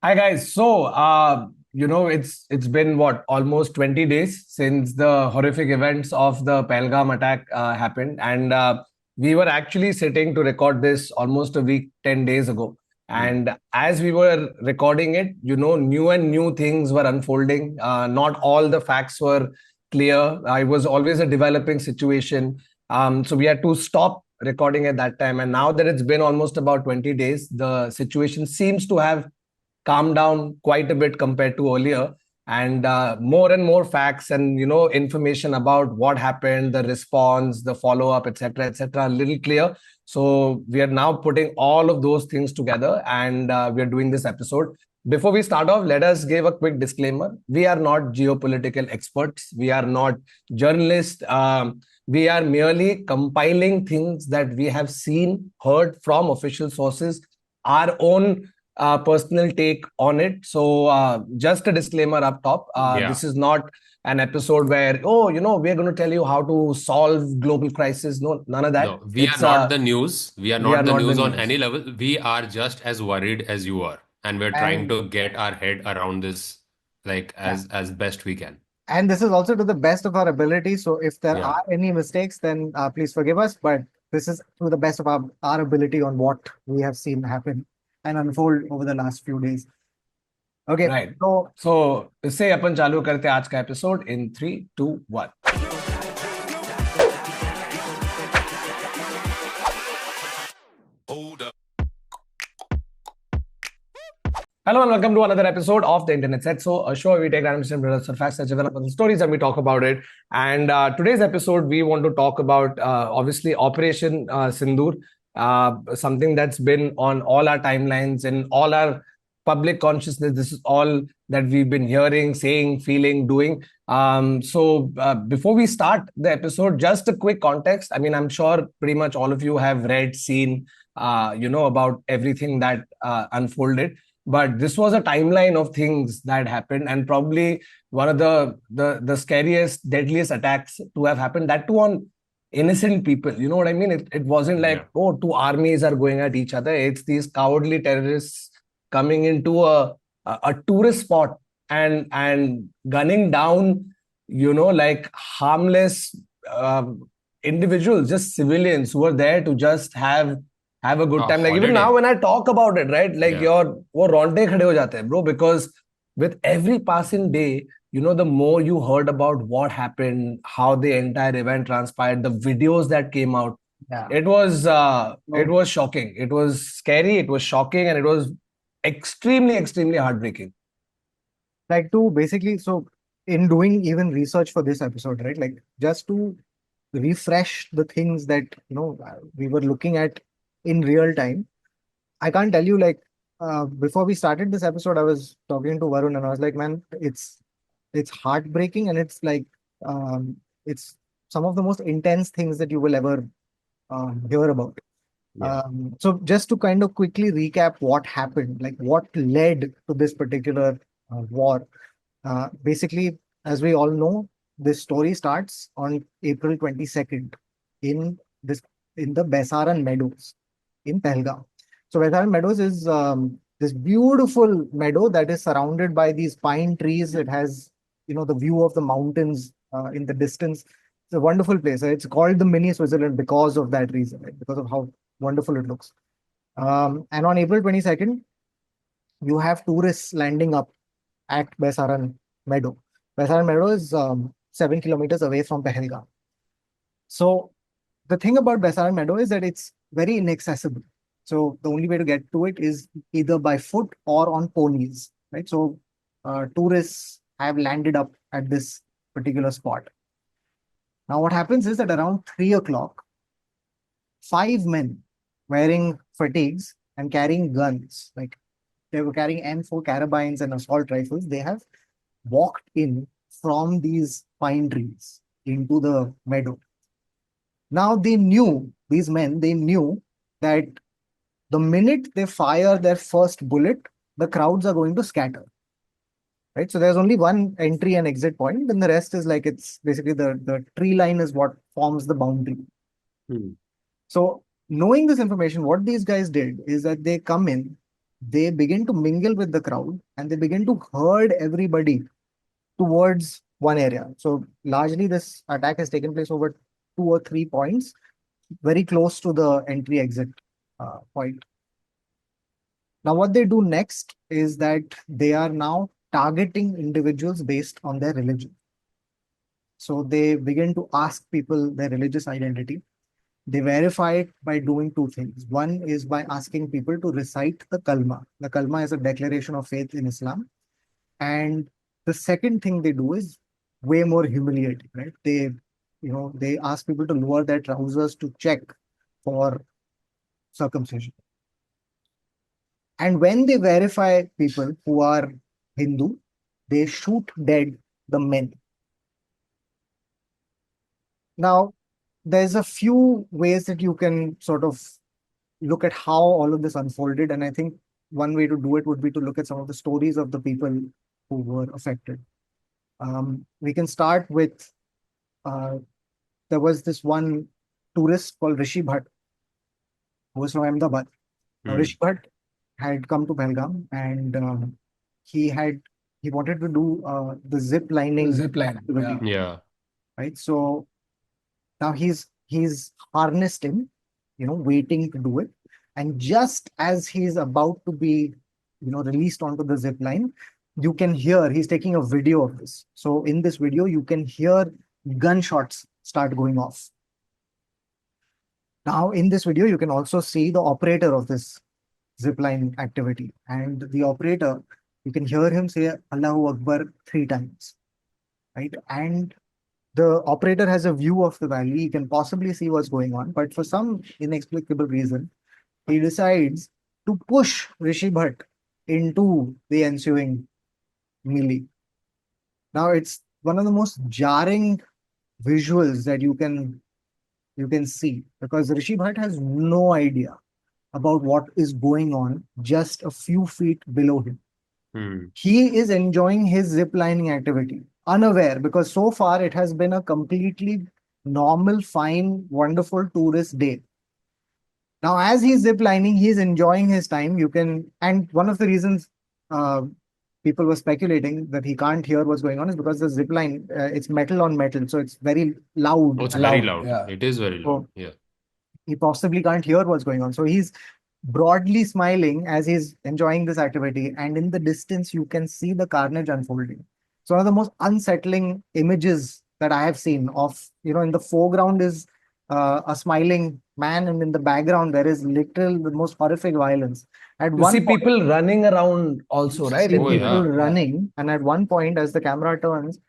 Hi guys. It's been what, almost 20 days since the horrific events of the Pahalgam attack happened, and we were actually sitting to record this almost a week, 10 days ago. And as we were recording it, new and new things were unfolding. Not all the facts were clear. It was always a developing situation. So we had to stop recording at that time. And now that it's been almost about 20 days, the situation seems to have calmed down quite a bit compared to earlier, and more and more facts and information about what happened, the response, the follow up, etc., etc., a little clear. So we are now putting all of those things together, and we are doing this episode. Before we start off, let us give a quick disclaimer. We are not geopolitical experts, we are not journalists. We are merely compiling things that we have seen, heard from official sources, our own personal take on it. So just a disclaimer up top. This is not an episode where, we're going to tell you how to solve global crisis. No, none of that. No, we are not the news. We are We are not the not the news on news. any level. We are just as worried as you are. And we're trying And to get our head around this like yeah, as best we can. and this is also to the best of our ability. So if there Yeah. are any mistakes, then please forgive us. But this is to the best of our ability on what we have seen happen and unfold over the last few days. Okay, Right. so So इससे अपन चालू करते हैं आज का episode in 3, 2, 1. Hello and welcome to another episode of the Internet Set. So, a show where we take random scenarios or facts, develop stories, and we talk about it. And today's episode, we want to talk about obviously Operation Sindoor, something that's been on all our timelines and all our public consciousness. This is all that we've been hearing, saying, feeling, doing. Before we start the episode, just a quick context. I mean, I'm sure pretty much all of you have read, seen, about everything that unfolded, but this was a timeline of things that happened, and probably one of the scariest, deadliest attacks to have happened, that too on innocent people. You know what I mean? It wasn't like, Yeah. oh, two armies are going at each other. It's these cowardly terrorists coming into a tourist spot and gunning down, like harmless individuals, just civilians who are there to just have a good A time. Like even now holiday. when I talk about it, right? Like Yeah. your wo ronte khade ho jate hain, bro, because with every passing day, the more you heard about what happened, how the entire event transpired, the videos that came out, yeah, it so was shocking. It was scary, it was shocking, and it was extremely, extremely heartbreaking. like to basically, so in doing even research for this episode, right? Like just to refresh the things that we were looking at in real time. I can't tell you before we started this episode, I was talking to Varun and I was like, man, it's heartbreaking and it's like it's some of the most intense things that you will ever hear about. Yeah. So just to kind of quickly recap what happened, like what led to this particular war. Basically, as we all know, this story starts on April 22nd in this in the Besaran Meadows in Pahalgam. So Besaran Meadows is this beautiful meadow that is surrounded by these pine trees. It has the view of the mountains in the distance. It's a wonderful place. It's called the mini Switzerland because of that reason, right? Because of how wonderful it looks. And on April 22nd, you have tourists landing up at Besaran Meadow. Besaran Meadow is 7 kilometers away from Pahalgam. So the thing about Besaran Meadow is that it's very inaccessible. So the only way to get to it is either by foot or on ponies, right? So tourists have landed up at this particular spot. Now what happens is that around 3 o'clock, 5 men wearing fatigues and carrying guns, like they were carrying M4 carabines and assault rifles, they have walked in from these pine trees into the meadow. Now these men, they knew that the minute they fire their first bullet, the crowds are going to scatter. Right. So there's only one entry and exit point, and the rest is like it's basically the tree line is what forms the boundary. Hmm. So knowing this information, what these guys did is that they come in, they begin to mingle with the crowd and they begin to herd everybody towards one area. So largely this attack has taken place over 2 or 3 points, very close to the entry exit point. Now, what they do next is that they are now targeting individuals based on their religion. So they begin to ask people their religious identity. They verify it by doing two things. One is by asking people to recite the Kalima. The Kalima is a declaration of faith in Islam. And the second thing they do is way more humiliating, right? They ask people to lower their trousers to check for circumcision. And when they verify people who are Hindu, they shoot dead the men. Now, there's a few ways that you can sort of look at how all of this unfolded. And I think one way to do it would be to look at some of the stories of the people who were affected. We can start with there was this one tourist called Rishi Bhatt, who was from Ahmedabad. Now, Rishi Bhatt had come to Pahalgam and he wanted to do the zip lining Zip line. activity, Yeah. right? So now he's harnessed him, waiting to do it. And just as he's about to be, released onto the zip line, you can hear he's taking a video of this. So in this video, you can hear gunshots start going off. Now, in this video, you can also see the operator of this zipline activity. And the operator, you can hear him say Allahu Akbar 3 times, right? And the operator has a view of the valley. He can possibly see what's going on. But for some inexplicable reason, he decides to push Rishi Bhatt into the ensuing melee. Now, it's one of the most jarring visuals that you can see, because Rishi Bhatt has no idea about what is going on just a few feet below him. He is enjoying his zip lining activity, unaware, because so far it has been a completely normal, fine, wonderful tourist day. Now, as he's zip lining, he's enjoying his time. And one of the reasons people were speculating that he can't hear what's going on is because the zip line, it's metal on metal, so it's very loud. Oh, it's very Loud, loud. yeah. It is very loud. Yeah. He possibly can't hear what's going on. So he's broadly smiling as he's enjoying this activity. And in the distance, you can see the carnage unfolding. It's one of the most unsettling images that I have seen of, in the foreground is a smiling man, and in the background, there is the most horrific violence. You see people running around also, right? See Oh, people yeah. running, and at one point, as the camera turns,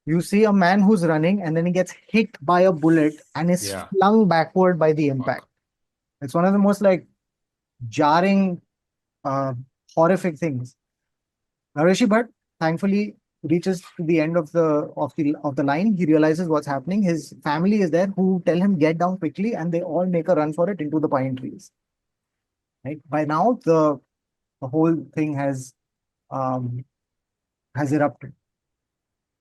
you see a man who's running, and then he gets hit by a bullet and is Yeah. flung backward by the impact. It's one of the most jarring, horrific things. Now, Rishi Bhatt thankfully reaches to the end of the line. He realizes what's happening. His family is there, who tell him get down quickly, and they all make a run for it into the pine trees. Right by now, the whole thing has erupted.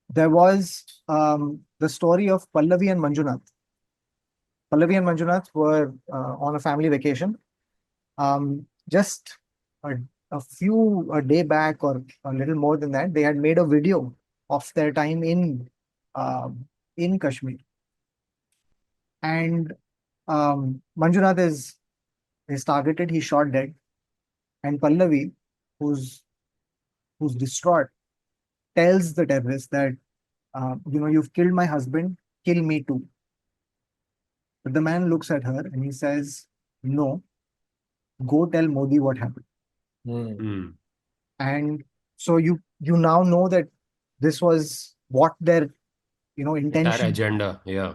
There was the story of Pallavi and Manjunath. Pallavi and Manjunath were on a family vacation. Just a day back, or a little more than that, they had made a video of their time in Kashmir. And Manjunath is targeted, he's shot dead. And Pallavi, who's distraught, tells the terrorist that, you've killed my husband, kill me too. But the man looks at her and he says, no, go tell Modi what happened. And so you now know that this was what their intention. Entire agenda. Yeah.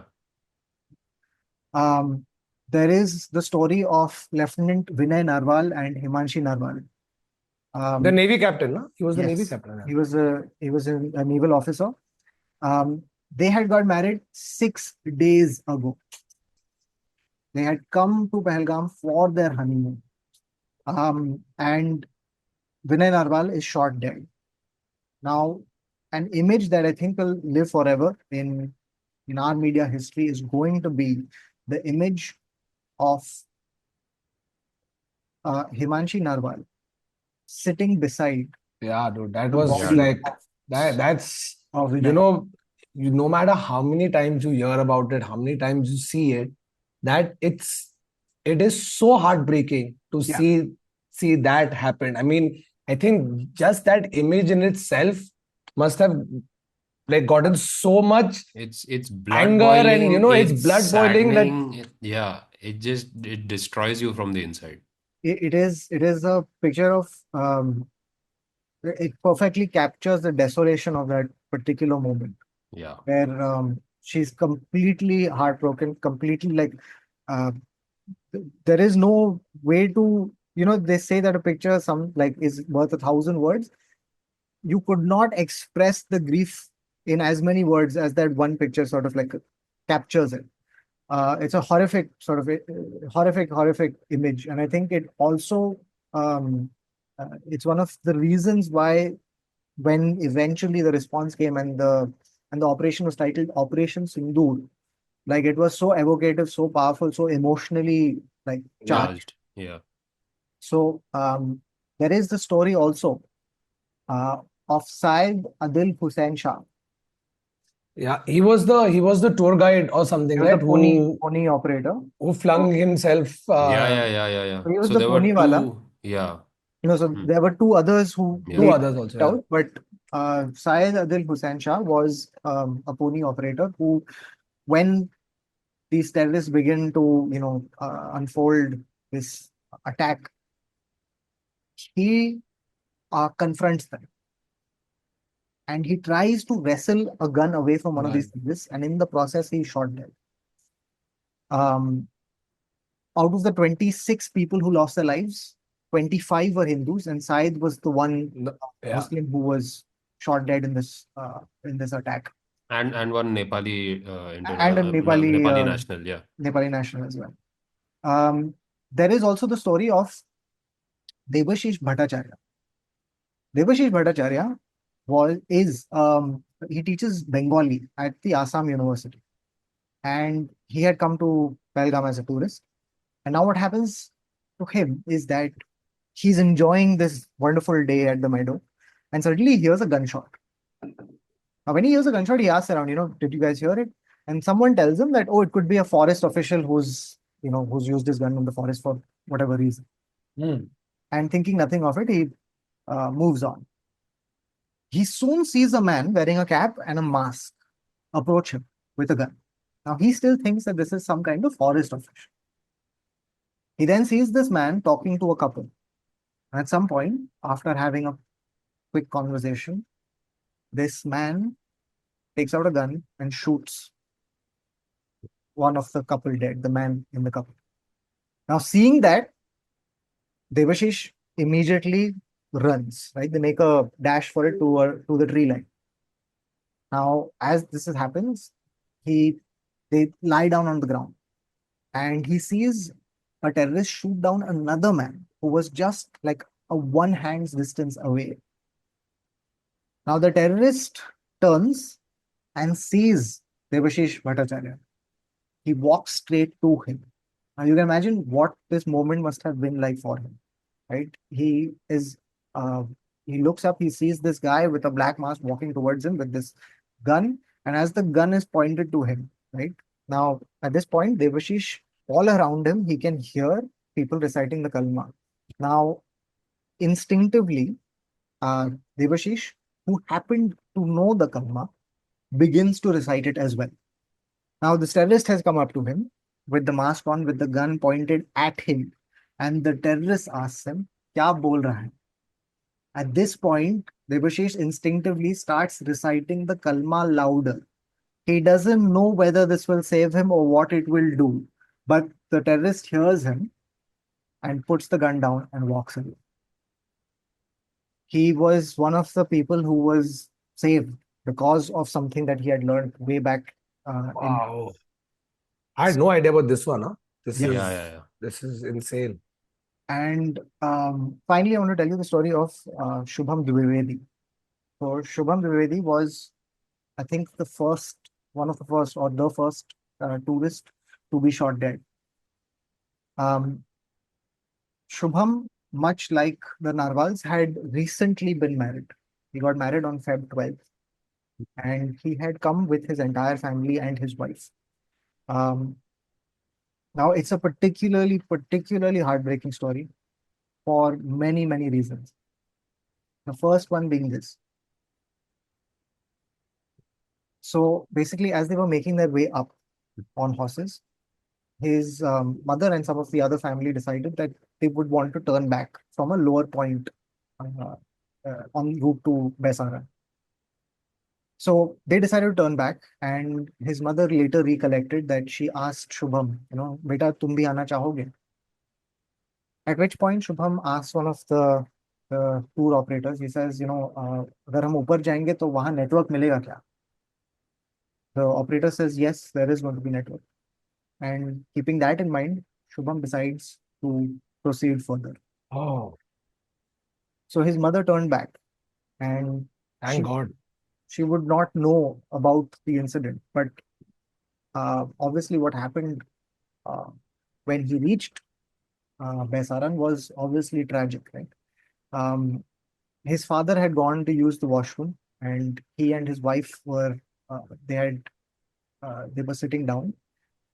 There is the story of Lieutenant Vinay Narwal and Himanshi Narwal. The Navy captain, no? He was the Yes, Navy captain. he was a naval officer. They had got married 6 days ago. They had come to Pahalgam for their honeymoon. And Vinay Narwal is shot dead. Now, an image that I think will live forever in our media history is going to be the image of Himanshi Narwal sitting beside Yeah, dude, that the was body Yeah. like that's of you Vinay. know, no matter how many times you hear about it, how many times you see it, that it is so heartbreaking to Yeah, see that happen. I mean, I think just that image in itself must have like gotten so much It's blood anger, and boiling, it's it's blood boiling that saddening. Yeah, it destroys you from the inside. it is a picture of it perfectly captures the desolation of that particular moment Yeah. where she's completely heartbroken, completely like uh, there is no way to, they say that a picture some like is worth 1,000 words. You could not express the grief in as many words as that one picture sort of like captures it. It's a horrific sort of horrific image, and I think it also it's one of the reasons why when eventually the response came and the operation was titled Operation Sindoor, like it was so evocative, so powerful, so emotionally like charged. Charged. Yeah. So there is the story also uh, of Syed Adil Hussain Shah. yeah, he was the tour guide or He something, was the right? pony operator. Who flung himself Yeah, yeah, yeah, yeah, yeah. So he was So the there were pony wala. two. Yeah. So Hmm. there were two others who Yeah. two later others also, went yeah. out, but Syed Adil Hussain Shah was a pony operator who, when these terrorists begin to, unfold this attack, he confronts them and he tries to wrestle a gun away from one of Right. these terrorists, and in the process, he shot dead. Um, Out of the 26 people who lost their lives, 25 were Hindus, and Syed was the one Yeah. Muslim who was shot dead in this attack, And one Nepali and a Nepali national. Yeah. Nepali national as well. Um, there is also the story of Debashish Bhattacharya. Debashish Bhattacharya he teaches Bengali at the Assam University, and he had come to Pahalgam as a tourist. And now what happens to him is that he's enjoying this wonderful day at the meadow, and suddenly he hears a gunshot. Now, when he hears a gunshot, he asks around, did you guys hear it? And someone tells him that, oh, it could be a forest official who's used his gun in the forest for whatever reason. Hmm. And thinking nothing of it, he moves on. He soon sees a man wearing a cap and a mask approach him with a gun. Now, he still thinks that this is some kind of forest official. He then sees this man talking to a couple. And at some point, after having a quick conversation, this man takes out a gun and shoots one of the couple dead, the man in the couple. Now, seeing that, Devashish immediately runs, right? They make a dash for it to the tree line. Now, as happens, he they lie down on the ground and he sees a terrorist shoot down another man who was just like a one hand's distance away. Now, the terrorist turns and sees Devashish Bhattacharya. He walks straight to him. Now you can imagine what this moment must have been like for him, right? Uh, he looks up, he sees this guy with a black mask walking towards him with this gun, and as the gun is pointed to him, right? Now at this point, Devashish, all around him, he can hear people reciting the Kalima. Now, instinctively, Devashish, who happened to know the Kalima, begins to recite it as well. Now, the terrorist has come up to him with the mask on, with the gun pointed at him. And the terrorist asks him, Kya bol raha hai? At this point, Debashish instinctively starts reciting the kalma louder. He doesn't know whether this will save him or what it will do. But the terrorist hears him and puts the gun down and walks away. He was one of the people who was saved because of something that he had learned way back in. Wow. I had no idea about this one, huh? This Yeah. Yeah, is yeah, yeah. this is insane. And finally, I want to tell you the story of Shubham Dwivedi. So Shubham Dwivedi was, I think, one of the first, or the first tourist to be shot dead. Um, Shubham much like the Narwals, had recently been married. He got married on Feb 12th, and he had come with his entire family and his wife. Um, Now, it's a particularly heartbreaking story for many, many reasons. The first one being this. So basically, as they were making their way up on horses, his mother and some of the other family decided that they would want to turn back from a lower point on route to Baisara. So they decided to turn back, and his mother later recollected that she asked Shubham, Beta, tum bhi aana chahoge? At which point Shubham asks one of the tour operators, he says, अगर हम ऊपर जाएंगे तो वहाँ network मिलेगा क्या? The operator says, yes, there is going to be network. And keeping that in mind, Shubham decides to proceed further. Oh, So his mother turned back, and thank God. she would not know about the incident. But obviously what happened uh, when he reached Baisaran was obviously tragic, right? His father had gone to use the washroom, and he and his wife were they were sitting down,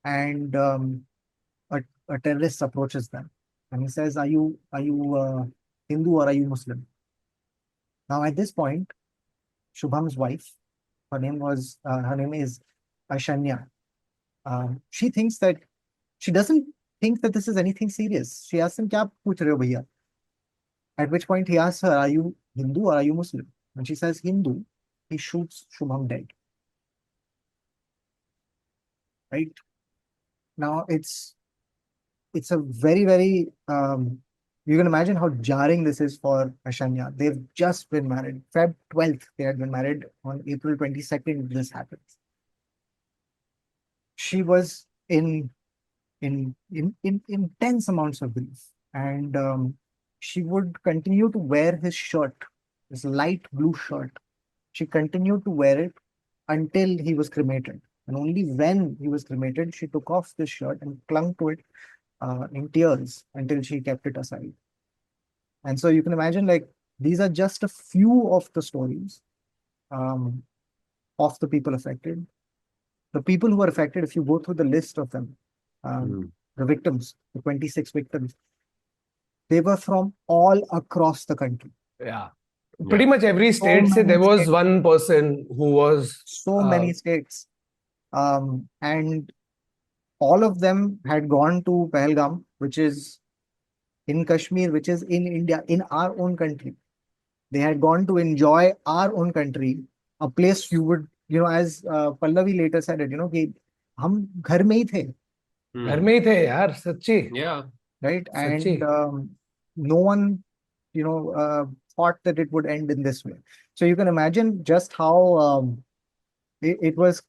and a terrorist approaches them, and he says, "Are you Hindu or are you Muslim?" Now, at this point, Shubham's wife, her name is Aishanya. She thinks that she doesn't think that this is anything serious. She asks him, "Kya पूछ रहे हो भैया?" At which point he asks her, "Are you Hindu or are you Muslim?" When she says Hindu, he shoots Shubham dead. Right? Now it's a very, very you can imagine how jarring this is for Ashanya. They've just been married. Feb 12th, they had been married. On April 22nd, this happens. She was in intense amounts of grief. And she would continue to wear his shirt, this light blue shirt. She continued to wear it until he was cremated. And only when he was cremated, she took off this shirt and clung to it in tears until she kept it aside. And so you can imagine, like, these are just a few of the stories of the people affected. The people who are affected, if you go through the list of them, the victims, the 26 victims, they were from all across the country. Yeah. Pretty much every state, So say there many was states. one person who was So many states. And all of them had gone to Pahalgam, which is in Kashmir, which is in India, in our own country. They had gone to enjoy our own country, a place you would, as Pallavi later said it, कि हम घर में ही थे. घर में ही थे यार, सच्ची. Yeah. Right? Sachi. And no one, thought that it would end in this way. So you can imagine just how it was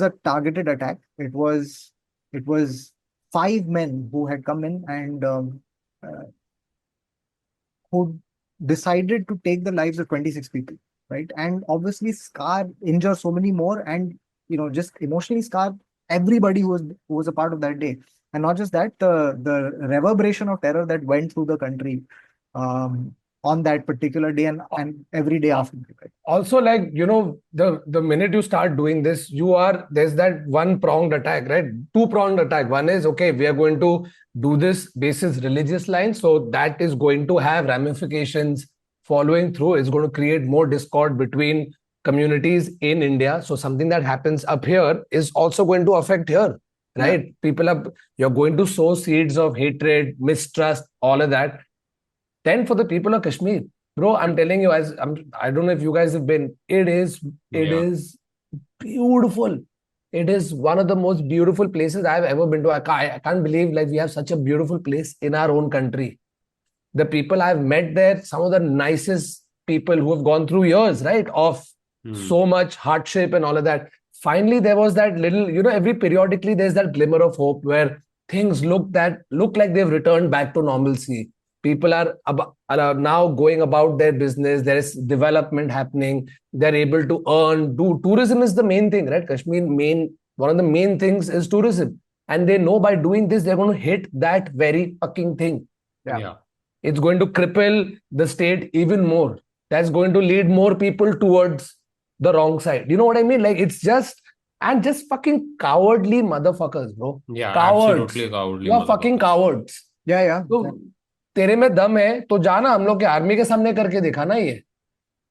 a targeted attack. It was 5 men who had come in and who decided to take the lives of 26 people, right? And obviously injure so many more, and just emotionally scar everybody who was a part of that day. And not just that, the reverberation of terror that went through the country on that particular day and every day after. Right? Also, like, the minute you start doing this, there's that one-pronged attack, right? Two-pronged attack. One is, okay, we are going to do this basis religious lines, so that is going to have ramifications following through. It's going to create more discord between communities in India. So something that happens up here is also going to affect here, right? Yeah. You're going to sow seeds of hatred, mistrust, all of that. Then for the people of Kashmir, bro, I'm telling you, I don't know if you guys have been, it is beautiful. It is one of the most beautiful places I've ever been to. I can't believe, like, we have such a beautiful place in our own country. The people I've met there, some of the nicest people who have gone through years, right, of so much hardship and all of that. Finally, there was that little, every periodically there's that glimmer of hope where things look like they've returned back to normalcy. People are now going about their business. There is development happening. They're able to earn. Tourism is the main thing, right? Kashmir, one of the main things is tourism. And they know by doing this, they're going to hit that very fucking thing. Yeah. It's going to cripple the state even more. That's going to lead more people towards the wrong side. You know what I mean? Like, it's just, and just fucking cowardly motherfuckers, bro. Yeah, Cowards. absolutely cowardly You are fucking motherfuckers. cowards. Yeah. तो तेरे में दम है तो जाना, हम लोग के आर्मी के सामने करके देखा ना, ये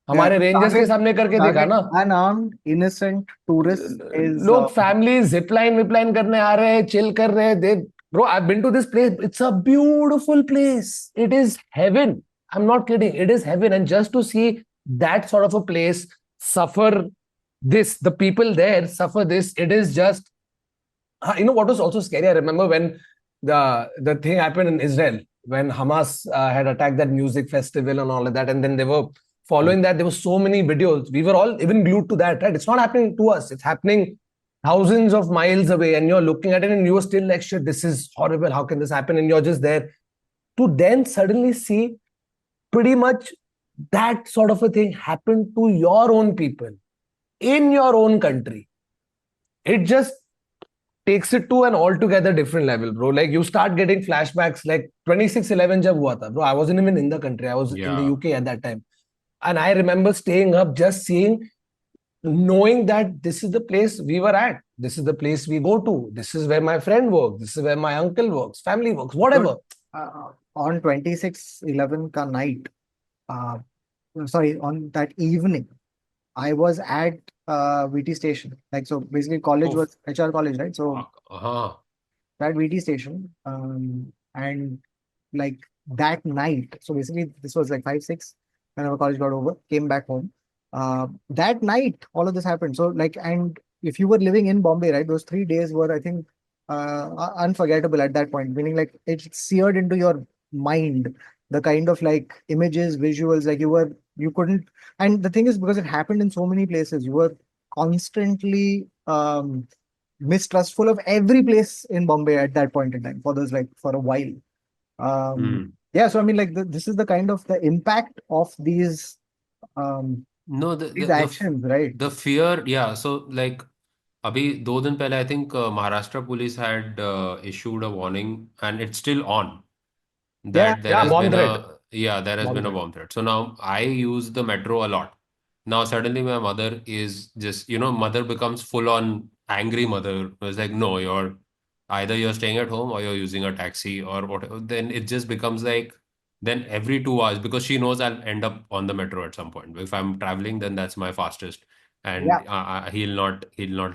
हमारे रेंजर्स के सामने करके देखा ना. Unarmed, innocent tourists is लोग फैमिली जिपलाइन विपलाइन करने आ रहे हैं, चिल कर रहे हैं. दे Bro, I've been to this place. It's a beautiful place. It is heaven. I'm not kidding. It is heaven. And just to see that sort of a place suffer this, the people there suffer this, it is just, you know what was also scary? I remember when the thing happened in Israel, when Hamas had attacked that music festival and all of that, and then they were following that. There were so many videos. We were all even glued to that, right? It's not happening to us. It's happening thousands of miles away, and you're looking at it and you're still like, shit, this is horrible. How can this happen? And you're just there. To then suddenly see pretty much that sort of a thing happen to your own people in your own country, it just takes it to an altogether different level, bro. Like, you start getting flashbacks. Like 26/11 jab hua tha, bro, I wasn't even in the country. I was in the UK at that time. And I remember staying up, just seeing, knowing that this is the place we were at. This is the place we go to. This is where my friend works. This is where my uncle works, family works, whatever. On 26/11 ka night, sorry, on that evening, I was at VT station. Like, so basically college was HR college, right? So that VT station, and like that night, so basically this was like 5-6 when our college got over, came back home. That night, all of this happened. So like, and if you were living in Bombay, right, those 3 days were, I think, unforgettable at that point, meaning like it seared into your mind, the kind of like images, visuals, like you couldn't, and the thing is, because it happened in so many places, you were constantly mistrustful of every place in Bombay at that point in time, for those, like, for a while. Yeah, so I mean, like, this is the kind of the impact of these these actions, right? The fear, yeah. So like, abhi 2 दिन पहले, I think Maharashtra police had issued a warning, and it's still on. That there has been there has been a bomb threat. So now I use the metro a lot. Now suddenly my mother is just, mother becomes full on angry mother. It's like, no, either you're staying at home or you're using a taxi or whatever. Then it just becomes like, then every 2 hours, because she knows I'll end up on the metro at some point. If I'm traveling, then that's my fastest, and he'll not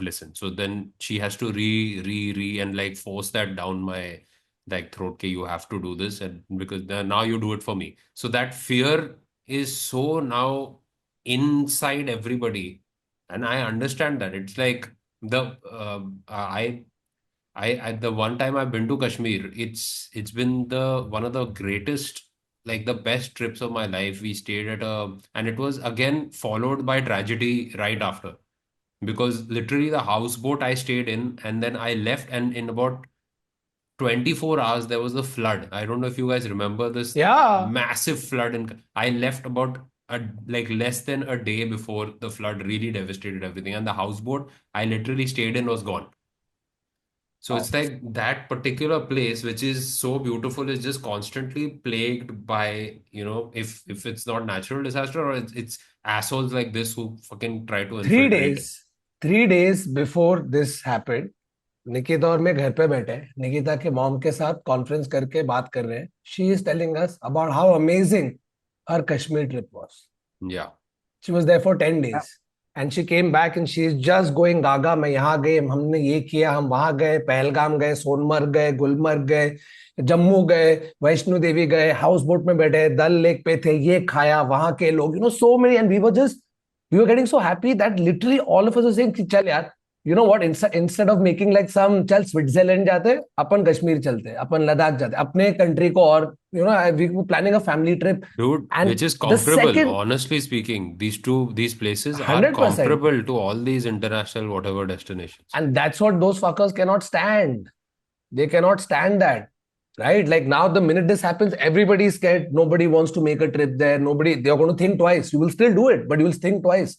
listen. So then she has to and like force that down my like throat, you have to do this, and because now you do it for me. So that fear is so now inside everybody, and I understand that. It's like the the one time I've been to Kashmir, it's been the one of the greatest, like the best trips of my life. We stayed at and it was again followed by tragedy right after, because literally the houseboat I stayed in, and then I left, and in about 24 hours there was a flood. I don't know if you guys remember this massive flood, and I left about like less than a day before the flood really devastated everything, and the houseboat I literally stayed in was gone. So it's like that particular place, which is so beautiful, is just constantly plagued by, if it's not natural disaster, or it's assholes like this who fucking try to infiltrate it. 3 days before this happened, Nikita और मैं घर पे बैठे हैं, निकिता के mom के साथ conference करके बात कर रहे हैं. She is telling us about how amazing her Kashmir trip was. Yeah. She was there for 10 days. And she came back and she is just going gaga. मैं यहाँ गए, हमने ये किया, हम वहां गए, पहलगाम गए, सोनमर्ग गए, गुलमर्ग गए, जम्मू गए, वैष्णो देवी गए, हाउस बोट में बैठे, दल लेक पे थे, ये खाया, वहां के लोग, so many, and we were getting so happy that literally all of us were saying, चल यार, you know what, instead of making like some, चल स्विट्जरलैंड जाते, अपन कश्मीर चलते, अपन लद्दाख जाते, अपने कंट्री को, और we were planning a family trip. Dude, and which is comparable, honestly speaking, these places 100%. Are comparable to all these international whatever destinations. And that's what those fuckers cannot stand. They cannot stand that. Right? Like now, the minute this happens, everybody is scared. Nobody wants to make a trip there. They're going to think twice. You will still do it, but you will think twice.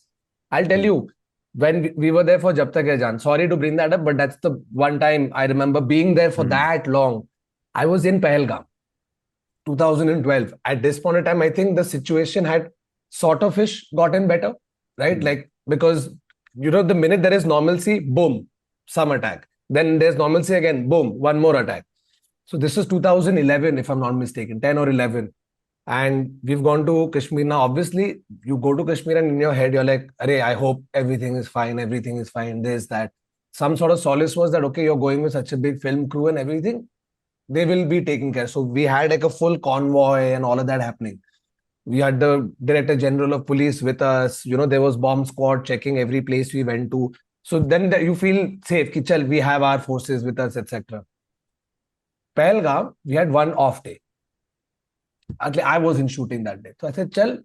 I'll tell you, when we were there for Jab Tak Hai Jaan, sorry to bring that up, but that's the one time I remember being there for that long. I was in Pahalgam. 2012. At this point in time, I think the situation had sort of gotten better, right? Like, because, the minute there is normalcy, boom, some attack. Then there's normalcy again, boom, one more attack. So this is 2011, if I'm not mistaken, 10 or 11. And we've gone to Kashmir now. Obviously, you go to Kashmir and in your head, you're like, Arey, I hope everything is fine, this, that. Some sort of solace was that, okay, you're going with such a big film crew and everything, they will be taken care. So we had like a full convoy and all of that happening. We had the Director General of Police with us. There was bomb squad checking every place we went to. So then you feel safe. Ki, chal, we have our forces with us, etc. Pahalgam, we had one off day. Actually, I was in shooting that day. So I said, chal,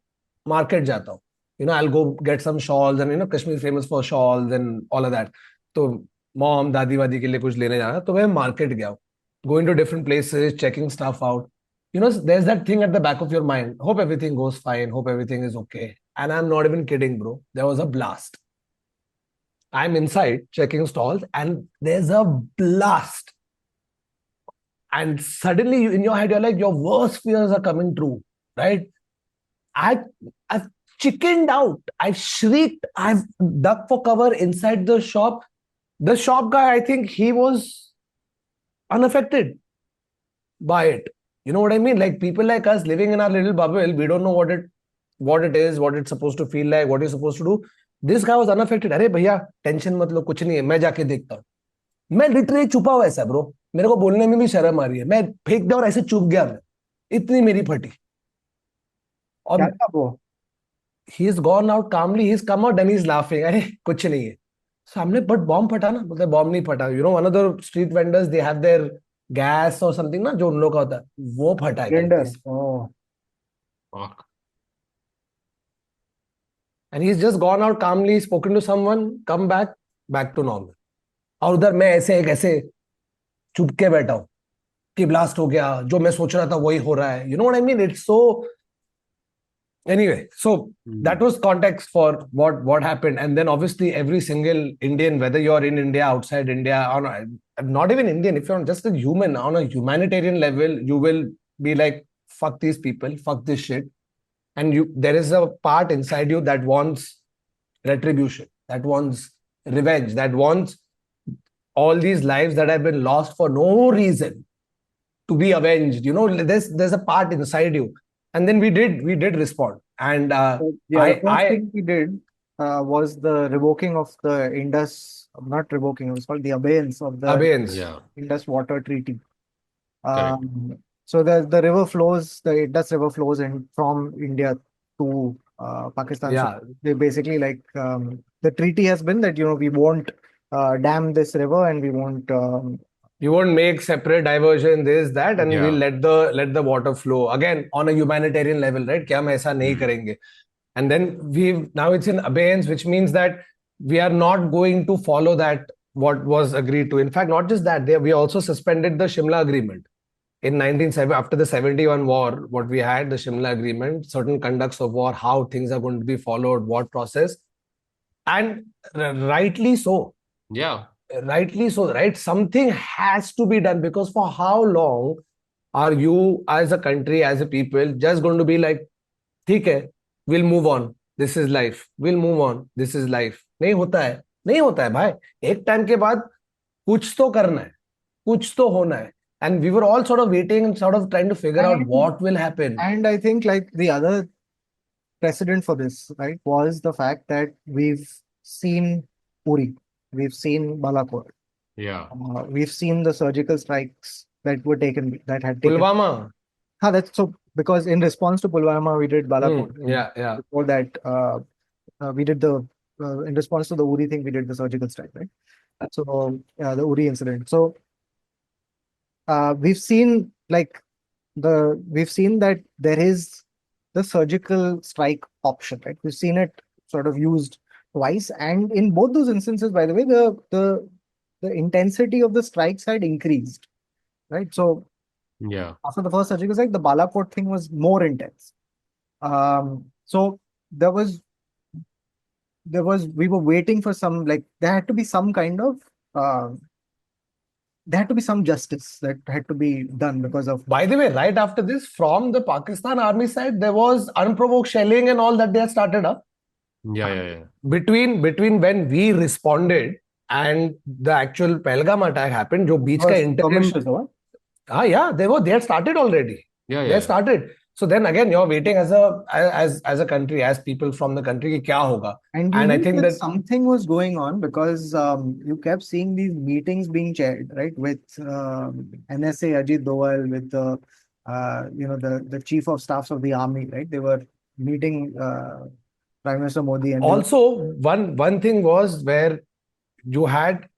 market jata hu. I'll go get some shawls, and Kashmir is famous for shawls and all of that. So mom, dadi wadi ke liye kuch lene jana. So main market gaya. Going to different places, checking stuff out. There's that thing at the back of your mind. Hope everything goes fine. Hope everything is okay. And I'm not even kidding, bro. There was a blast. I'm inside checking stalls and there's a blast. And suddenly in your head, you're like, your worst fears are coming true, right? I've chickened out. I've shrieked. I've ducked for cover inside the shop. The shop guy, I think he was unaffected by it. You know what I mean? Like people like us living in our little bubble, we don't know what it is, what it's supposed to feel like, what you're supposed to do. This guy was unaffected. अरे भैया tension मत लो, कुछ नहीं है, मैं जाके देखता हूँ. मैं लिटरली छुपा हुआ ऐसा ब्रो, मेरे को बोलने में भी शर्म आ रही है. मैं फेंक दिया और ऐसे चुप गया मैं. इतनी मेरी फटी. और he's gone out calmly. He's come out and he's laughing. अरे कुछ नहीं है. सामने बट बॉम्ब फटा ना, मतलब बॉम्ब नहीं फटा. one of the street vendors, they have their gas or something ना, जो उन लोग का होता है, वो फटा है. Fuck. And he's just gone out calmly, spoken to someone, come back to normal. और उधर मैं ऐसे चुप के बैठा हूँ कि ब्लास्ट हो गया, जो मैं सोच रहा था वही हो रहा है. You know what I mean? It's so. Anyway, so that was context for what happened. And then obviously every single Indian, whether you're in India, outside India, or not even Indian, if you're just a human, on a humanitarian level, you will be like, fuck these people, fuck this shit. And there is a part inside you that wants retribution, that wants revenge, that wants all these lives that have been lost for no reason to be avenged. There's a part inside you. And then we did respond. And the first thing we did was the revoking of the Indus, not revoking, it was called the abeyance of the Indus Water Treaty. So the river flows, the Indus River flows in from India to Pakistan. Yeah. So they basically the treaty has been that, we won't dam this river and we won't make separate diversion, this, that, and we'll let the water flow. Again, on a humanitarian level, right? Kya hum aisa nahi karenge. And then now it's in abeyance, which means that we are not going to follow that, what was agreed to. In fact, not just that, we also suspended the Shimla Agreement. In 1970, after the 71 war, what we had, the Shimla Agreement, certain conducts of war, how things are going to be followed, what process. And rightly so. Yeah. Rightly so, right? Something has to be done, because for how long are you as a country, as a people, just going to be like, theek hai, we'll move on. This is life. We'll move on. This is life. नहीं होता है भाई. एक time के बाद कुछ तो करना है, कुछ तो होना है. And we were all sort of waiting and sort of trying to figure out what will happen. And I think the other precedent for this, right, was the fact that we've seen Uri, we've seen Balakot. Yeah. We've seen the surgical strikes that had taken. Pulwama. That's so, because in response to Pulwama, we did Balakot. Yeah. Before that, we did in response to the Uri thing, we did the surgical strike, right? So the Uri incident. So we've seen that there is the surgical strike option, right? We've seen it sort of used twice, and in both those instances, by the way, the intensity of the strikes had increased, right? So after the first surgical strike, the Balakot thing was more intense. So we were waiting for some, there had to be some kind of there had to be some justice that had to be done because of. By the way, right after this, from the Pakistan army side, there was unprovoked shelling and all that they had started up. Yeah. Between when we responded and the actual Pahalgam attack happened, जो बीच का interim. Yeah, they had started already. Yeah. They had started. So then again, you're waiting as a country, as people from the country, कि क्या होगा? And I think that something was going on because you kept seeing these meetings being chaired, right, with NSA Ajit Doval, with the the chief of staffs of the army, right? They were meeting Prime Minister Modi. And also, one thing was where you had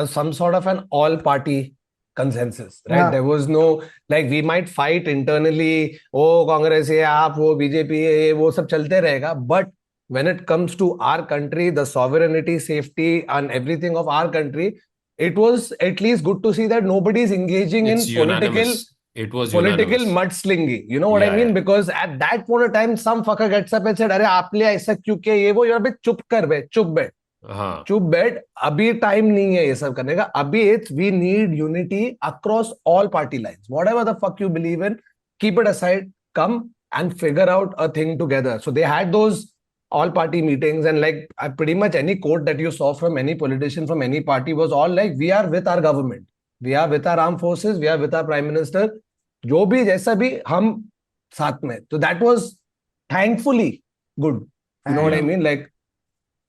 some sort of an all-party consensus, right? Yeah. There was no, like, we might fight internally, oh, Congress है, आप वो BJP है, वो सब चलते रहेगा. But when it comes to our country, the sovereignty, safety, and everything of our country, it was at least good to see that nobody is engaging in political mudslinging. You know what I mean? Because at that point of time, some fucker gets up and said, "अरे आपने ऐसा क्यों किया ये वो?" You're a bit चुप कर बे, चुप बैठ. चुप बैठ. अभी टाइम नहीं है ये सब करने का. अभी it's we need unity across all party lines. Whatever the fuck you believe in, keep it aside. Come and figure out a thing together. So they had those all party meetings, and like pretty much any quote that you saw from any politician from any party was all like, we are with our government, we are with our armed forces, we are with our prime minister, जो भी जैसा भी हम साथ में. So that was thankfully good. You know what I mean? Like,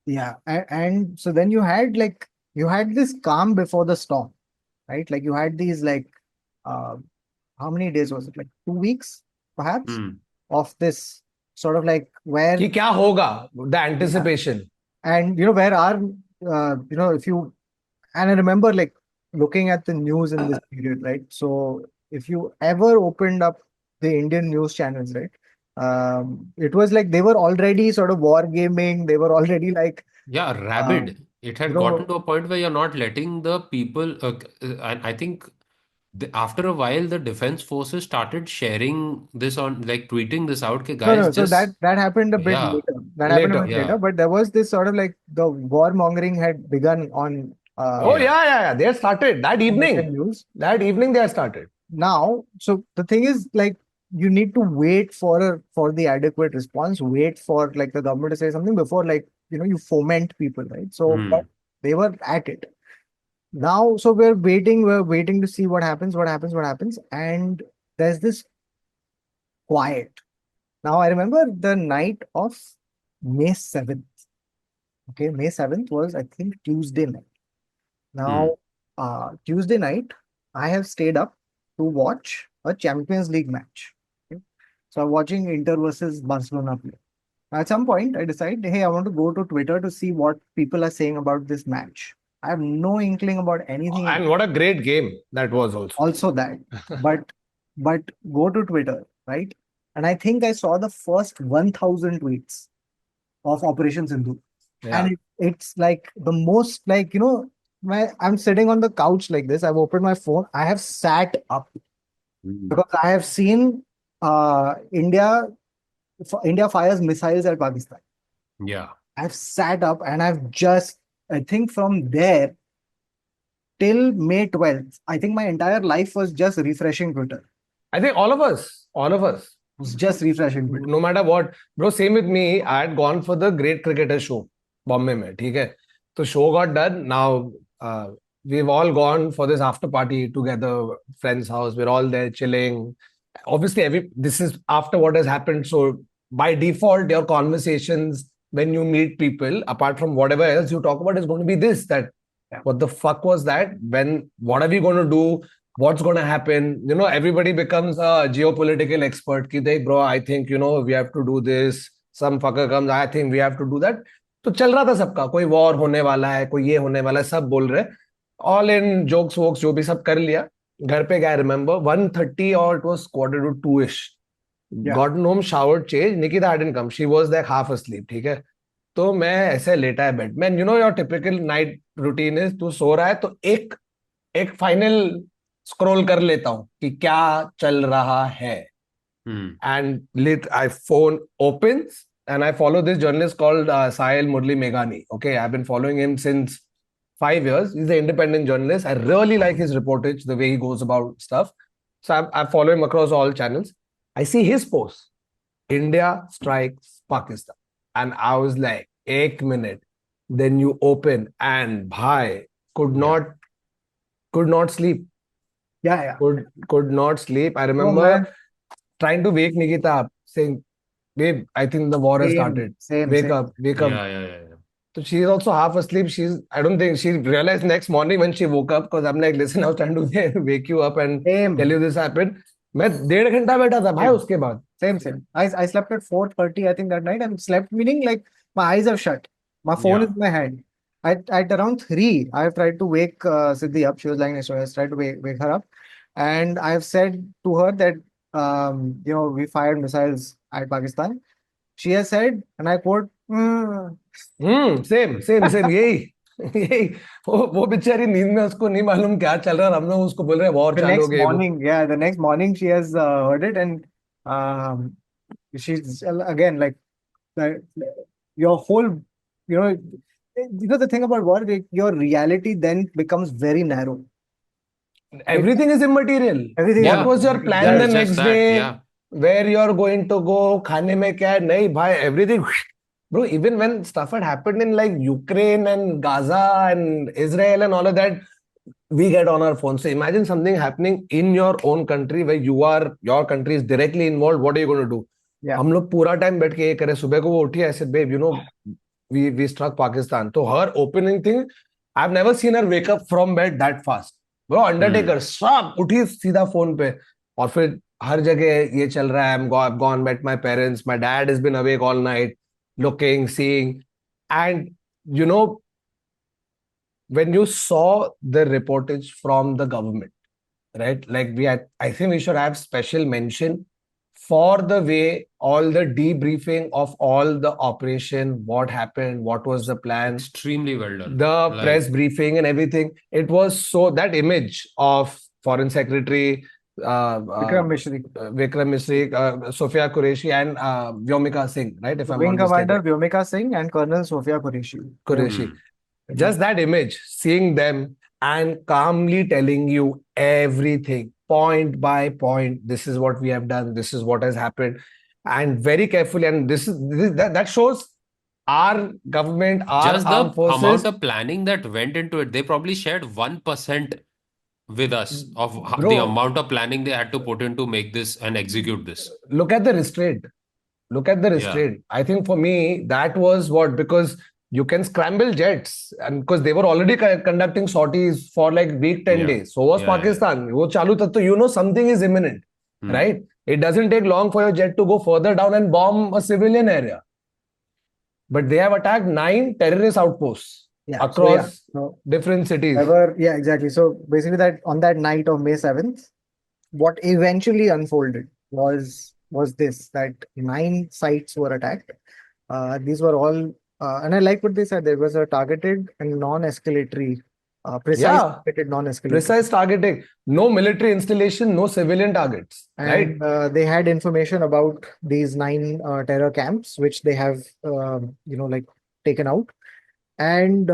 yeah, and so then you had this calm before the storm, right? Like you had these how many days was it? Like 2 weeks perhaps of this sort of like where कि क्या होगा, the anticipation. And where our if you, and I remember like looking at the news in this period, right? So if you ever opened up the Indian news channels, right, it was like they were already sort of war gaming. They were already like rabid. It had gotten to a point where you're not letting the people. I think after a while, the defense forces started sharing this on, like, tweeting this out. Okay, guys, so that happened a bit later. That happened a bit later, but there was this sort of like the warmongering had begun on. They had started that evening. News. That evening they had started. Now, so the thing is, like, you need to wait for the adequate response. Wait for like the government to say something before, like, you foment people, right? So but they were at it. Now, so we're waiting to see what happens, and there's this quiet. Now, I remember the night of May 7th. Okay, May 7th was, I think, Tuesday night. Now, Tuesday night, I have stayed up to watch a Champions League match. Okay? So I'm watching Inter versus Barcelona play. At some point, I decide, hey, I want to go to Twitter to see what people are saying about this match. I have no inkling about anything. And what a great game that was also. Also that. but go to Twitter, right? And I think I saw the first 1,000 tweets of Operation Sindoor. Yeah. And it's like the most, like, I'm sitting on the couch like this. I've opened my phone. I have sat up because I have seen India fires missiles at Pakistan. Yeah. I've sat up and I've just, I think from there till May 12th, I think my entire life was just refreshing Twitter. I think all of us was just refreshing Twitter. No matter what. Bro, same with me. I had gone for the Great Cricketer show, Bombay mein, theek hai? So show got done. Now we've all gone for this after party together, friend's house. We're all there chilling. Obviously, this is after what has happened. So by default, your conversations when you meet people, apart from whatever else you talk about, is going to be this, that what the fuck was that? What are we going to do? What's going to happen? Everybody becomes a geopolitical expert. Ki, bro, I think, we have to do this. Some fucker comes, I think we have to do that. तो चल रहा था सबका, कोई war होने वाला है, कोई ये होने वाला है, सब बोल रहे, ऑल इन जोक्स वोक्स जो भी सब कर लिया. घर पे गया, remember 1:30 or it was 1:45ish. Gotten home, showered, changed. Nikita hadn't come. She was like half asleep. ठीक है, तो मैं ऐसे लेटा है बेड में. your typical night routine is, तू सो रहा है तो एक फाइनल स्क्रॉल कर लेता हूँ कि क्या चल रहा है. And I phone opens and I follow this journalist called Sahil Murli Meghani. Okay, I've been following him since 5 years. He's an independent journalist. I really like his reportage, the way he goes about stuff. So I follow him across all channels. I see his post. India strikes Pakistan. And I was like, एक minute. Then you open and bhai could not sleep. Yeah. Could not sleep. I Oh, remember man. trying to wake Nikita up, saying, babe, I think the war has started. Wake up. Yeah. So she's also half asleep. I don't think she realized next morning when she woke up, because I'm like, listen, I was trying to wake you up and tell you this happened. मैं 1.5 घंटा बैठा था भाई उसके बाद. Same. I slept at 4:30, I think, that night, and slept meaning like my eyes are shut. My phone is in my hand. At around 3, I've tried to wake Siddhi up. She was lying next to me. I tried to wake her up. And I've said to her that, we fired missiles at Pakistan. She has said, and I quote, Same. यही वो बेचारी नींद में उसको नहीं मालूम क्या चल रहा है. हम लोग उसको बोल रहे हैं वॉर चालू हो गई. The next morning she has heard it, and she's again like your whole, the thing about war, your reality then becomes very narrow. Everything is immaterial. What was your plan the next day? Where you're going to go? खाने में क्या है? नहीं भाई, everything. Bro, even when stuff had happened in like Ukraine and Gaza and Israel and all of that, we get on our phones. So imagine something happening in your own country where your country is directly involved. What are you going to do? हम लोग पूरा time बैठ के ये करे. सुबह को वो उठी, I said, babe, we struck Pakistan. So her opening thing, I've never seen her wake up from bed that fast. Bro, Undertaker, सब उठी सीधा फोन पे. और फिर हर जगह ये चल रहा है. I've gone, met my parents. My dad has been awake all night, looking, seeing. And, when you saw the reportage from the government, right? Like I think we should have special mention for the way all the debriefing of all the operation, what happened, what was the plan. Extremely well done. The press briefing and everything. It was so, that image of Foreign Secretary Vikram Misri, Sophia Qureshi and Vyomika Singh, right? If I'm Wing not mistaken. Commander Vyomika Singh and Colonel Sophia Qureshi. Just that image, seeing them and calmly telling you everything, point by point, this is what we have done, this is what has happened, and very carefully. And that shows our government, our just armed the forces. Amount of planning that went into it. They probably shared 1% with us of the amount of planning they had to put in to make this and execute this. Look at the restraint. I think for me, that was what, because you can scramble jets, and because they were already conducting sorties for like week 10 days. So was Pakistan. Wo chalu tha to something is imminent, right? It doesn't take long for your jet to go further down and bomb a civilian area. But they have attacked 9 terrorist outposts across different cities. Exactly. So basically, that on that night of May 7th, what eventually unfolded was this, that 9 sites were attacked. These were all, and I like what they said, there was a targeted and non-escalatory, precise targeting. No military installation, no civilian targets. And they had information about these 9 terror camps, which they have, taken out. And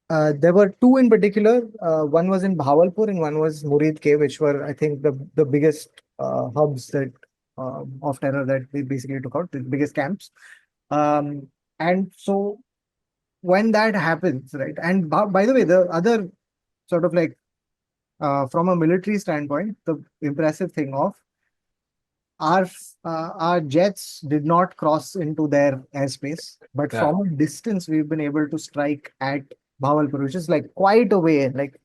there were 2 in particular. One was in Bhavalpur and one was Murid K, which were, I think, the biggest hubs that of terror that they basically took out, the biggest camps. And so when that happens, right? And by the way, the other sort of like, from a military standpoint, the impressive thing of our jets did not cross into their airspace, but from a distance, we've been able to strike at Bhavalpur, which is like quite a way, like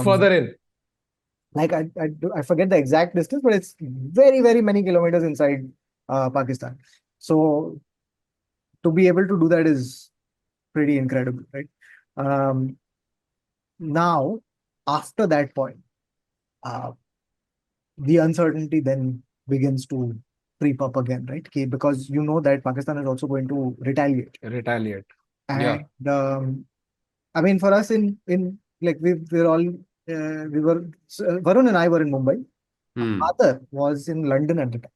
further in. Like I forget the exact distance, but it's very, very many kilometers inside Pakistan. So to be able to do that is pretty incredible, right? Now, after that point, the uncertainty then begins to creep up again, right? Okay, because you know that Pakistan is also going to retaliate. And I mean, for us in like Varun and I were in Mumbai. Adar was in London at the time.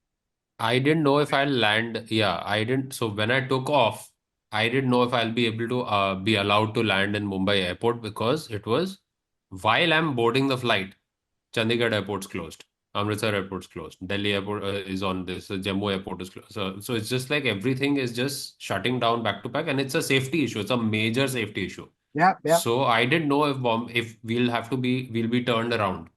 I didn't know if I'll land. I didn't. So when I took off, I didn't know if I'll be able to be allowed to land in Mumbai airport because it was while I'm boarding the flight, Chandigarh airport's closed. Amritsar airport's closed. Delhi airport is on this. Jammu airport is closed. So it's just like everything is just shutting down back to back, and it's a safety issue. It's a major safety issue. Yeah, yeah. So I didn't know if we'll be turned around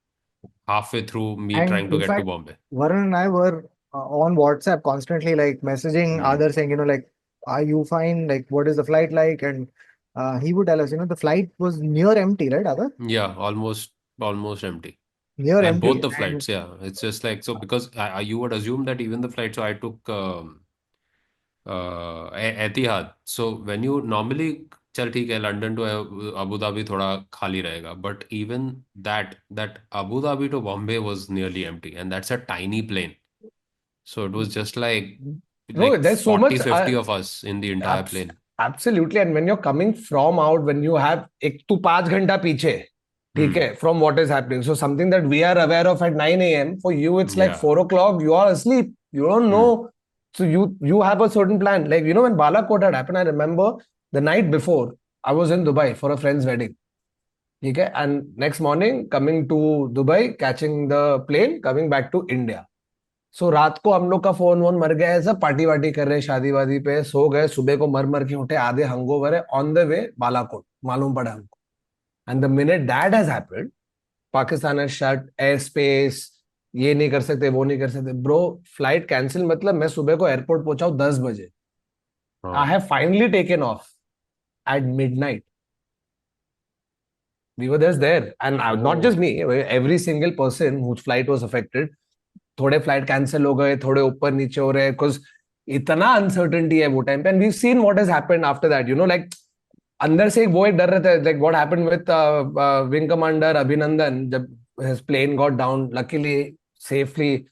halfway through me And trying to in get to fact, Bombay. Varun and I were on WhatsApp constantly, like messaging Adar saying, like, are you fine? Like, what is the flight like? And he would tell us, the flight was near empty, right, Adar? Yeah, almost empty. Near And both empty. the And flights, yeah. It's just like so because you would assume that even the flight. So I took Etihad. So when you normally चल ठीक है London to Abu Dhabi थोड़ा खाली रहेगा but even that Abu Dhabi to Bombay was nearly empty and that's a tiny plane so it was just No, like there's so 40 much 50 of us in the entire plane. Absolutely. And when you're coming from out, when you have एक to 5 घंटा पीछे, ठीक है, from what is happening. So something that we are aware of at 9 a.m. For you, it's like Yeah. 4 o'clock. You are asleep. You don't know. So you have a certain plan. Like, when Balakot had happened, I remember the night before, I was in Dubai for a friend's wedding. Okay, and next morning, coming to Dubai, catching the plane, coming back to India. सो रात को हम लोग का phone वोन मर गया है, सब पार्टी वार्टी कर रहे हैं, शादी वादी पे सो गए, सुबह को मर मर के उठे, आधे हंगओवर है, ऑन द वे बालाकोट मालूम पड़ा हमको. And the minute that has happened, Pakistan has shut air space, ये नहीं कर सकते, वो नहीं कर सकते. ब्रो, फ्लाइट कैंसिल मतलब मैं सुबह को एयरपोर्ट पहुंचा हूं 10 बजे. I have finally taken off at midnight. We were just there, and not just me, every single person whose flight was affected. थोड़े फ्लाइट कैंसिल हो गए, थोड़े ऊपर नीचे हो रहे, बिकॉज इतना अनसर्टेनिटी है वो टाइम पे. And we seen what has happened after that, like अंदर से वो एक डर रहता है, like what happened with wing commander Abhinandan, जब his plane got down, luckily safely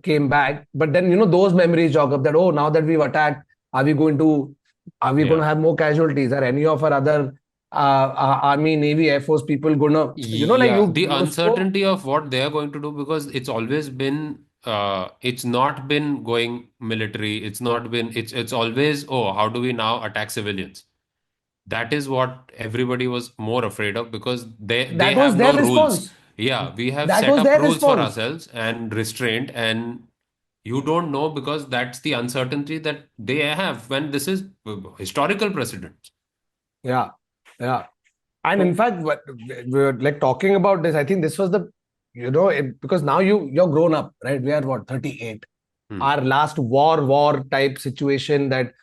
came back. But then those memories jog up, that now that we've attacked, are we going to have more casualties? Are any of our other army, navy, air force people gonna the uncertainty of what they are going to do, because it's always been it's not been going military, it's always, how do we now attack civilians? That is what everybody was more afraid of, because they have no rules. Yeah, we have set up rules for ourselves and restraint, and you don't know, because that's the uncertainty that they have when this is historical precedent. Yeah. And in fact, we're like talking about this, I think this was the, because now you're grown up, right? We are what, 38. Our last war type situation that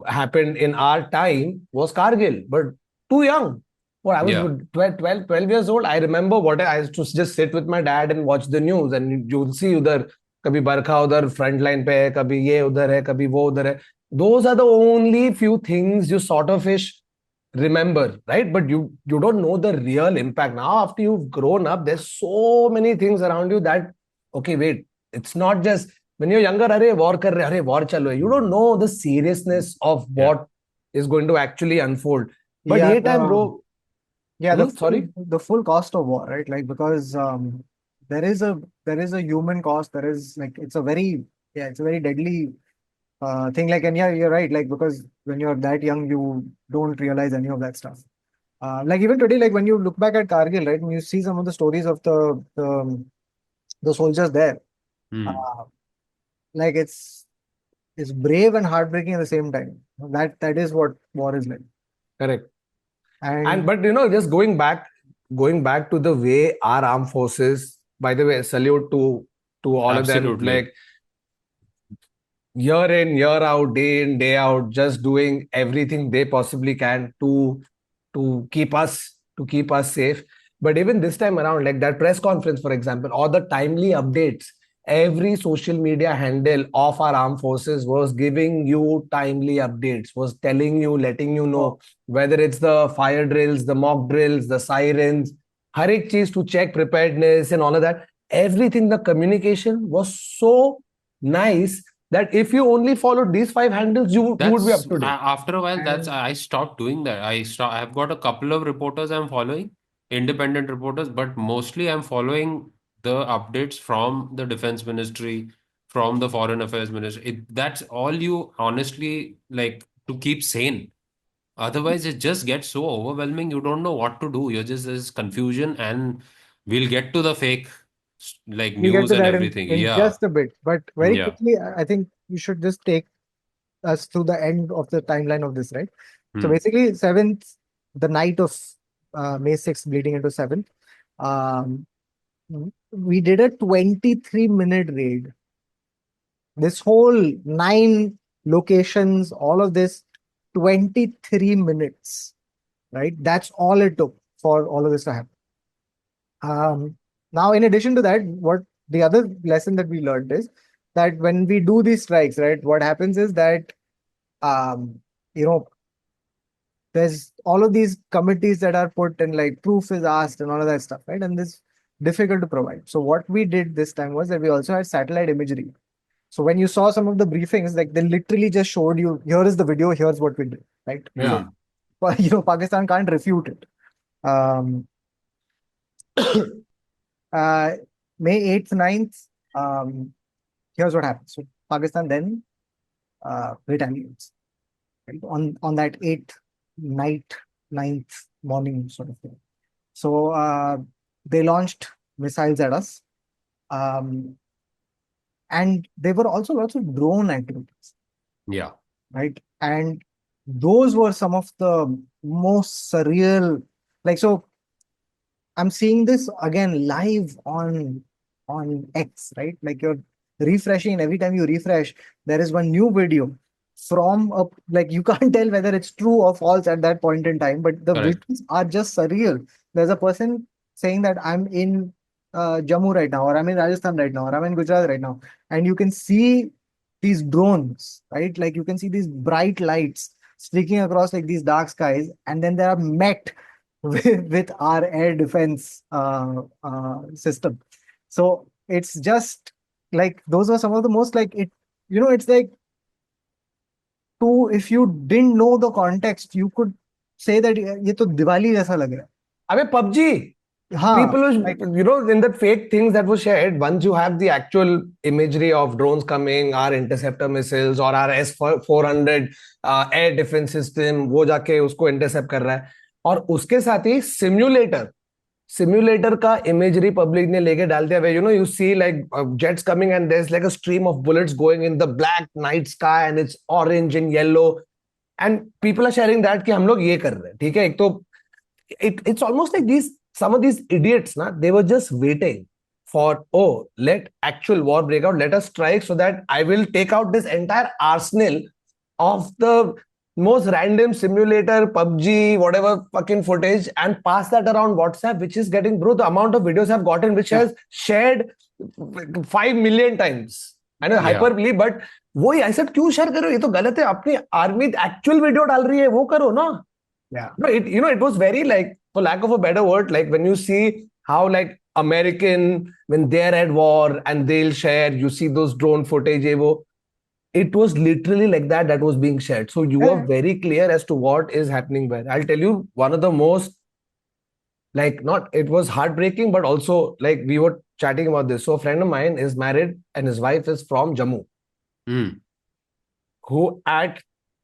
happened in our time was Kargil, but too young. I was 12 years old. I remember I used to just sit with my dad and watch the news, and you'll see udhar, kabhi barkha udhar front line pe hai, kabhi ye udhar hai, kabhi wo udhar hai. Those are the only few things you sort of remember, right? But you don't know the real impact. Now, after you've grown up, there's so many things around you that, okay, wait, it's not just when you're younger, war kar rahe, war chalo hai. You don't know the seriousness of what is going to actually unfold. But yeah, time, bro. Yeah, the full cost of war, right? Like, because there is a human cost. There is, like, it's a very deadly thing. Like, and yeah, you're right. Like, because when you're that young, you don't realize any of that stuff. Like even today, like when you look back at Kargil, right, and you see some of the stories of the soldiers there, like it's brave and heartbreaking at the same time. That is what war is like. Correct. And but just going back to the way our armed forces, by the way, salute to all Absolutely. of them, like year in, year out, day in, day out, just doing everything they possibly can to keep us safe. But even this time around, like that press conference, for example, or the timely updates, every social media handle of our armed forces was giving you timely updates, was telling you, letting you know, whether it's the fire drills, the mock drills, the sirens, har ek cheez to check preparedness and all of that. Everything, the communication was so nice that if you only followed these 5 handles, you would be up to date. After a while, I stopped doing that. I've got a couple of reporters I'm following, independent reporters, but mostly I'm following the updates from the defense ministry, from the foreign affairs ministry. That's all you honestly, like, to keep sane. Otherwise, it just gets so overwhelming. You don't know what to do. There's confusion, and we'll get to the fake like We'll get news to and that everything. in Yeah. just a bit. But very Yeah. quickly, I think you should just take us to the end of the timeline of this, right? So Hmm. basically, 7th, the night of May 6th, bleeding into 7th, um, we did a 23-minute raid. This whole 9 locations, all of this, 23 minutes, right? That's all it took for all of this to happen. Now, in addition to that, what the other lesson that we learned is that when we do these strikes, right, what happens is that, um, you know, there's all of these committees that are put and like proof is asked and all of that stuff, right? And this difficult to provide. So what we did this time was that we also had satellite imagery. So when you saw some of the briefings, like they literally just showed you, here is the video, here's what we did, right? Yeah. So, Pakistan can't refute it. Um, uh, May 8th, 9th, here's what happens. So Pakistan then retaliates, right? On that 8th night, 9th morning sort of thing. So they launched missiles at us. And there were also lots of drone activities. Yeah. Right. And those were some of the most surreal, like, so I'm seeing this again live on X, right? Like you're refreshing, and every time you refresh, there is one new video from a, like, you can't tell whether it's true or false at that point in time, but the Correct. videos are just surreal. There's a person saying that I'm in Jammu right now, or I'm in Rajasthan right now, or I'm in Gujarat right now, and you can see these drones, right? Like you can see these bright lights streaking across like these dark skies, and then they are met with our air defense system. So it's just like those are some of the most, like, it, it's like, to, if you didn't know the context, you could say that ये तो दिवाली जैसा लग रहा है. अबे PUBG. हाँ, People was, like, in the fake things that was shared, once you have the actual imagery of drones coming, our interceptor missiles or our S-400 air defense system, वो जाके उसको intercept कर रहा है. और उसके साथ ही सिम्युलेटर का इमेजरी पब्लिक ने लेके डाल दिया. You see like jets coming and there's like a stream of bullets going in the black night sky and it's orange and yellow and people are sharing that कि हम लोग ये कर रहे हैं. ठीक है, एक तो it's almost like some of these idiots they were just waiting for, oh, let actual war break out, let us strike so that I will take out this entire arsenal of the most random simulator, PUBG, whatever fucking footage, and pass that around WhatsApp, which is getting, bro, the amount of videos I've gotten, which has shared 5 million times. I know, hyperbole, but वही ऐसा क्यों share करो? ये तो गलत है. अपनी army actual video डाल रही है, वो करो ना. yeah. No, it was very, like, for lack of a better word, like when you see how, like, American, when they're at war and they'll share, you see those drone footage, it was literally like that was being shared. So you are very clear as to what is happening where. I'll tell you one of the most, like, not, it was heartbreaking, but also, like, we were chatting about this. So a friend of mine is married and his wife is from Jammu, who at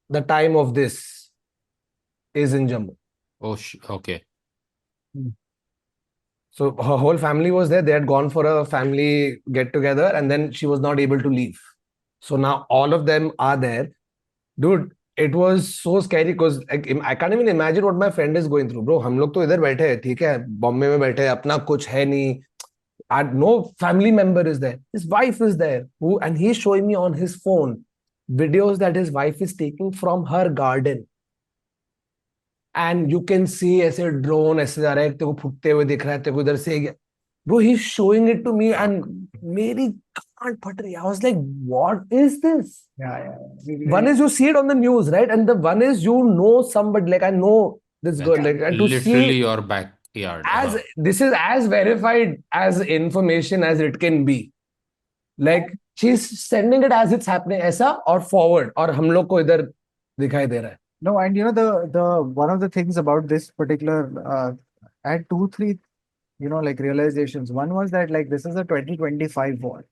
the time of this is in Jammu. Oh, okay. So her whole family was there. They had gone for a family get together and then she was not able to leave. So now all of them are there. Dude, it was so scary because I can't even imagine what my friend is going through. Bro, हम लोग तो इधर बैठे हैं, ठीक है, बॉम्बे में बैठे हैं, अपना कुछ है नहीं. No family member is there. His wife is there, and he's showing me on his phone videos that his wife is taking from her garden. And you can see ऐसे ड्रोन ऐसे जा रहा है, तेरे को फुटते हुए दिख रहा है, तेरे को इधर से. Bro, he's showing it to me and मेरी गांड फट रही है. I was like, what is this? Yeah. One is you see it on the news, right? And the one is somebody, like, I know this girl, like, and to literally see your backyard. this is as verified as information as it can be. Like, she's sending it as it's happening, ऐसा or forward, और हम लोग को इधर दिखाई दे रहा है. No, and the one of the things about this particular I had 2-3 like realizations. One was that, like, this is a 2025 war.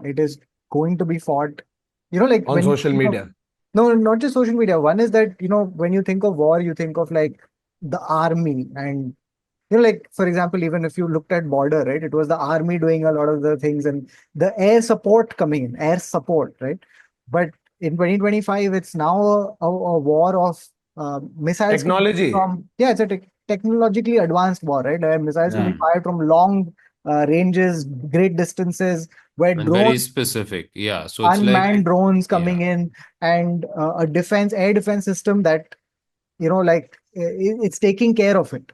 It is going to be fought. Like on social media. No, not just social media. One is that, when you think of war, you think of like the army and, like, for example, even if you looked at border, right, it was the army doing a lot of the things and the air support coming in, air support, right? But in 2025, it's now a war of missiles coming Technology. from, it's a technologically advanced war, right? Missiles can be Yeah. fired from long ranges, great distances, where And very drones, specific. Yeah. So it's unmanned like, drones coming yeah. in, and a air defense system that, like it's taking care of it.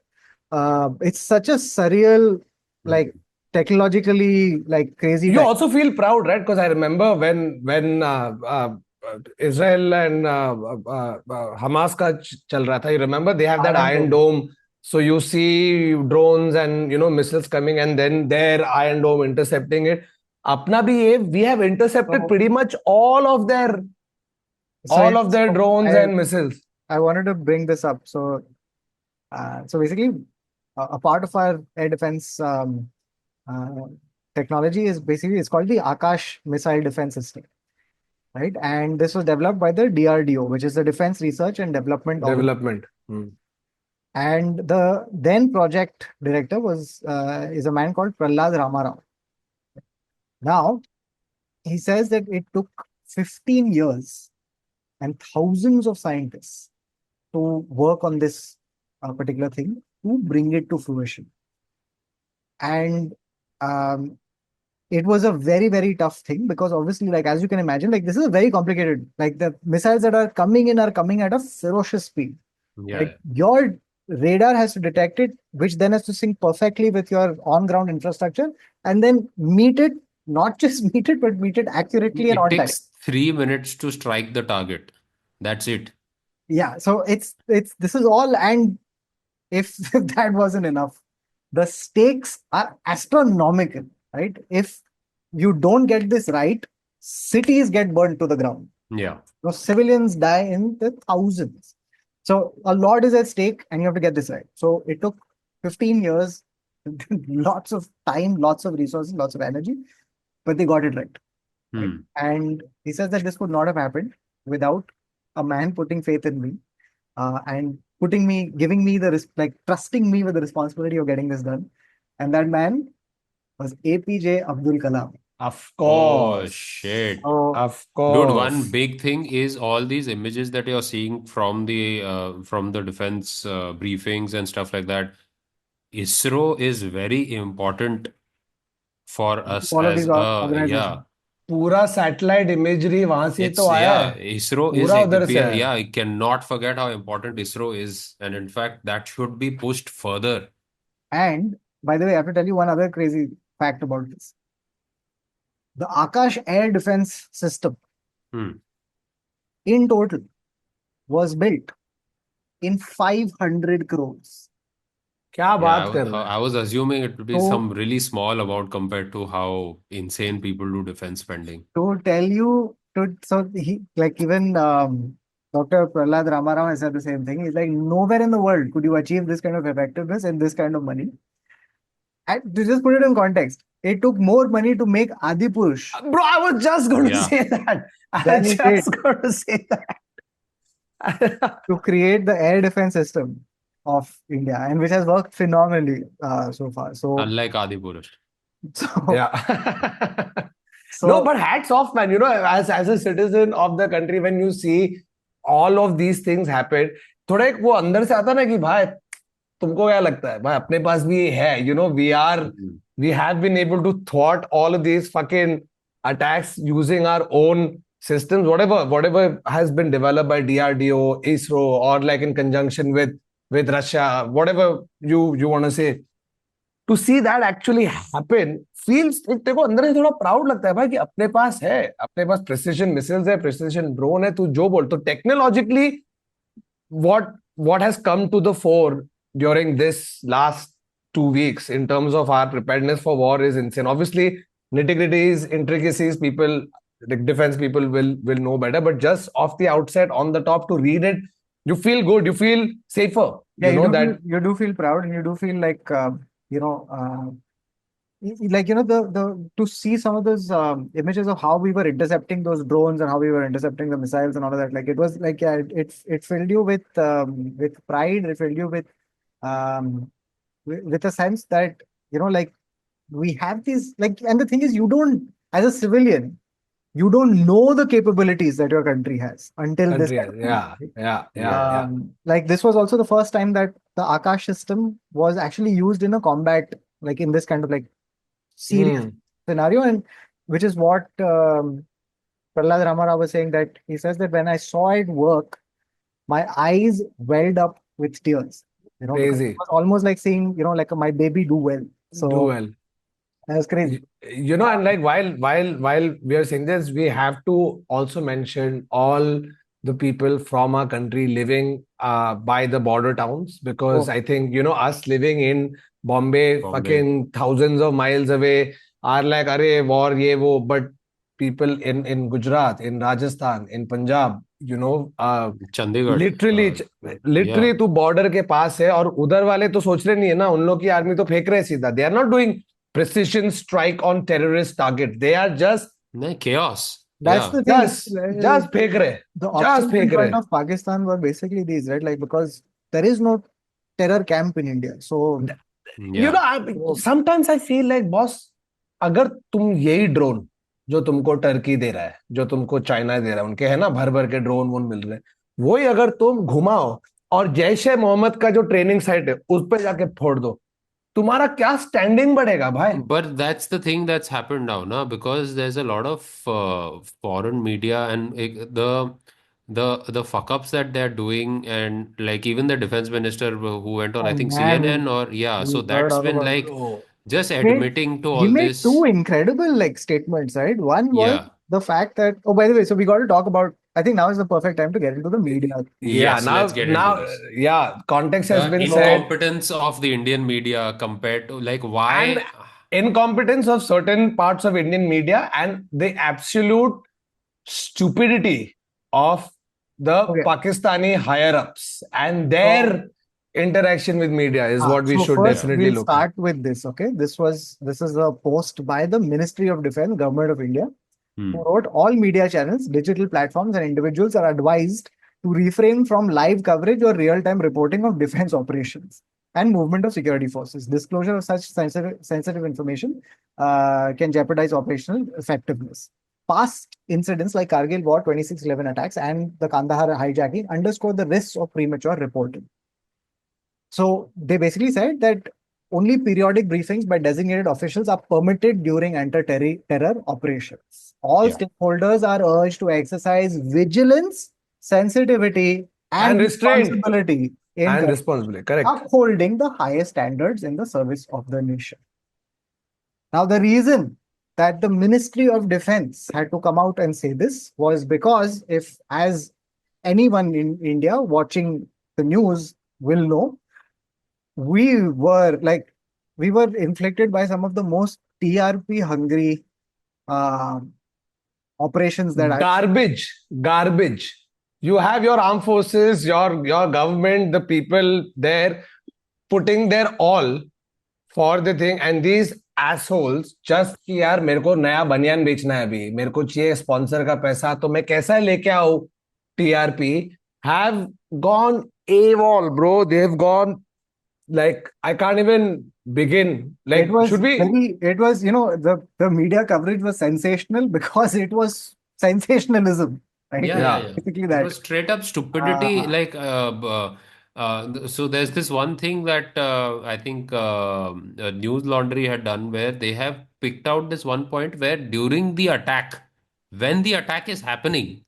It's such a surreal, like technologically, like crazy You time. also feel proud, right? Because I remember when Israel and Hamas ka chal raha tha. You remember they have that Iron Iron Dome. Dome. So you see drones and missiles coming, and then their Iron Dome intercepting it. Apna bhi ye, we have intercepted So, pretty much so, all of their so drones and missiles. I wanted to bring this up. So basically, a part of our air defense uh, technology is basically, it's called the Akash Missile Defense System, right? And this was developed by the DRDO, which is the Defense Research and Development Organization. Development. And the then project director is a man called Prahlad Ramarao. Now, he says that it took 15 years and thousands of scientists to work on this particular thing to bring it to fruition. And it was a very, very tough thing because obviously, like, as you can imagine, like, this is a very complicated, like, the missiles that are coming in are coming at a ferocious speed. Yeah. Like, your radar has to detect it, which then has to sync perfectly with your on-ground infrastructure and then meet it, not just meet it, but meet it accurately and It on time. takes 3 minutes to strike the target. That's it. Yeah. So this is all, and if that wasn't enough, the stakes are astronomical, right? If you don't get this right, cities get burned to the ground. Yeah. So civilians die in the thousands. So a lot is at stake and you have to get this right. So it took 15 years, lots of time, lots of resources, lots of energy, but they got it right. Right? And he says that this would not have happened without a man putting faith in me and giving me trusting me with the responsibility of getting this done. And that man was APJ Abdul Kalam. Of Oh, course. shit. Of Dude, course. one big thing is all these images that you're seeing from the defense briefings and stuff like that. ISRO is very important for us All of as these organizations. पूरा satellite imagery वहां से तो आया है ISRO is पूरा उधर से है yeah, I cannot forget how important ISRO is, and in fact that should be pushed further. And by the way, I have to tell you one other crazy fact about this. The Akash Air Defense System in total was built in 500 crores. क्या बात कर रहा है? I was assuming it would be some really small amount compared to how insane people do defense spending. To tell you, even Dr. Prahlad Ramarao has said the same thing. He's like, nowhere in the world could you achieve this kind of effectiveness and this kind of money. And to just put it in context, it took more money to make Adipurush. Bro, I was just going to say that. I was just going to say that. To create the air defense system of India, and which has worked phenomenally so far. So unlike Adipurush. Yeah. No, but hats off, man. As a citizen of the country, when you see all of these things happen, थोड़ा एक वो अंदर से आता ना कि भाई तुमको क्या लगता है भाई अपने पास भी है we have been able to thwart all of these fucking attacks using our own systems, whatever has been developed by DRDO, ISRO, or like in conjunction with Russia, whatever you want to say. To see that actually happen feels तेरे को अंदर से थोड़ा proud लगता है भाई कि अपने पास precision missiles है, precision drone है, तू जो बोल तो technologically what has come to the fore during this last 2 weeks in terms of our preparedness for war is insane. Obviously, nitty-gritties, intricacies, people, the defense people will know better. But just off the outset, on the top, to read it, you feel good. You feel safer. Yeah, you do feel proud, and you do feel like like, the to see some of those images of how we were intercepting those drones and how we were intercepting the missiles and all of that, like it was like, yeah, it filled you with pride. It filled you um with a sense that, like, we have these, like, and the thing is, you don't, as a civilian, you don't know the capabilities that your country has until this Country, happens, yeah, right? yeah. Like, this was also the first time that the Akash system was actually used in a combat, like in this kind of like serious scenario, and which is what Prahlad Ramarao was saying, that he says that when I saw it work, my eyes welled up with tears, because it Crazy. was almost like seeing, like my baby do well. Do So well. that was crazy. And like while we are saying this, we have to also mention all the people from our country living by the border towns, because Oh, I think us living in Bombay, Bombay. fucking thousands of miles away, are like, "Arey, war, ye wo," but people in Gujarat, in Rajasthan, in Punjab, Chandigarh. Literally Yeah. Literally तू border के पास है, और उधर वाले तो सोच रहे नहीं है ना, उन लोग की आर्मी तो फेंक रहे हैं सीधा. They are not doing precision strike on terrorist target. They are just No, chaos. that's Yeah. the thing. just फेंक रहे, The just options in फेंक front रहे. of Pakistan were basically these, right? Like, because there is no terror camp in India. So, Yeah. Sometimes I feel like, boss, अगर तुम यही drone जो तुमको Turkey दे रहा है, जो तुमको चाइना दे रहा है, उनके है ना भर भर के ड्रोन वोन मिल रहे हैं, वही अगर तुम घुमाओ और जैश ए मोहम्मद का जो ट्रेनिंग साइट है उस पे जाके फोड़ दो, तुम्हारा क्या स्टैंडिंग बढ़ेगा भाई? But that's the thing that's happened now, na? Because there's a lot of foreign media and the fuck ups that they're doing, and like even the defense minister who went on, I oh think man, CNN, or yeah, so we heard that's all been about like Bro, just made admitting to he all made two this. incredible like statements, right? One was Yeah. the fact that, oh, by the way, so we got to talk about, I think now is the perfect time to get into the media. yeah, Yes, let's now get into now this. yeah, context has The been said. incompetence of the Indian media compared to like And why. incompetence of certain parts of Indian media, and the absolute stupidity of the Okay. Pakistani higher ups and So, their interaction with media is what we so should first Yeah. definitely we'll look at. start with this. Okay. This is a post by the Ministry of Defense, Government of India, who wrote, all media channels, digital platforms, and individuals are advised to refrain from live coverage or real-time reporting of defense operations and movement of security forces. Disclosure of such sensitive information can jeopardize operational effectiveness. Past incidents like Kargil War 2611 attacks and the Kandahar hijacking underscore the risks of premature reporting. So they basically said that only periodic briefings by designated officials are permitted during anti-terror operations. All Yeah. stakeholders are urged to exercise vigilance, sensitivity, And and restraint responsibility in and responsibly, correct. upholding the highest standards in the service of the nation. Now, the reason that the Ministry of Defense had to come out and say this was because, if, as anyone in India watching the news will know, we were inflicted by some of the most TRP hungry uh, operations that I've Garbage. You have your armed forces, your government, the people there putting their all for the thing, and these assholes just कि यार मेरे को नया बनियान बेचना है, अभी मेरे को चाहिए स्पॉन्सर का पैसा, तो मैं कैसा लेके आऊं? TRP have gone AWOL, bro. They've gone like, I can't even begin. Like, it was should we? the media coverage was sensational because it was sensationalism, right? Yeah. Basically It that. was straight up stupidity. Uh, Like, so there's this one thing that I think News Laundry had done where they have picked out this one point where during the attack, when the attack is happening,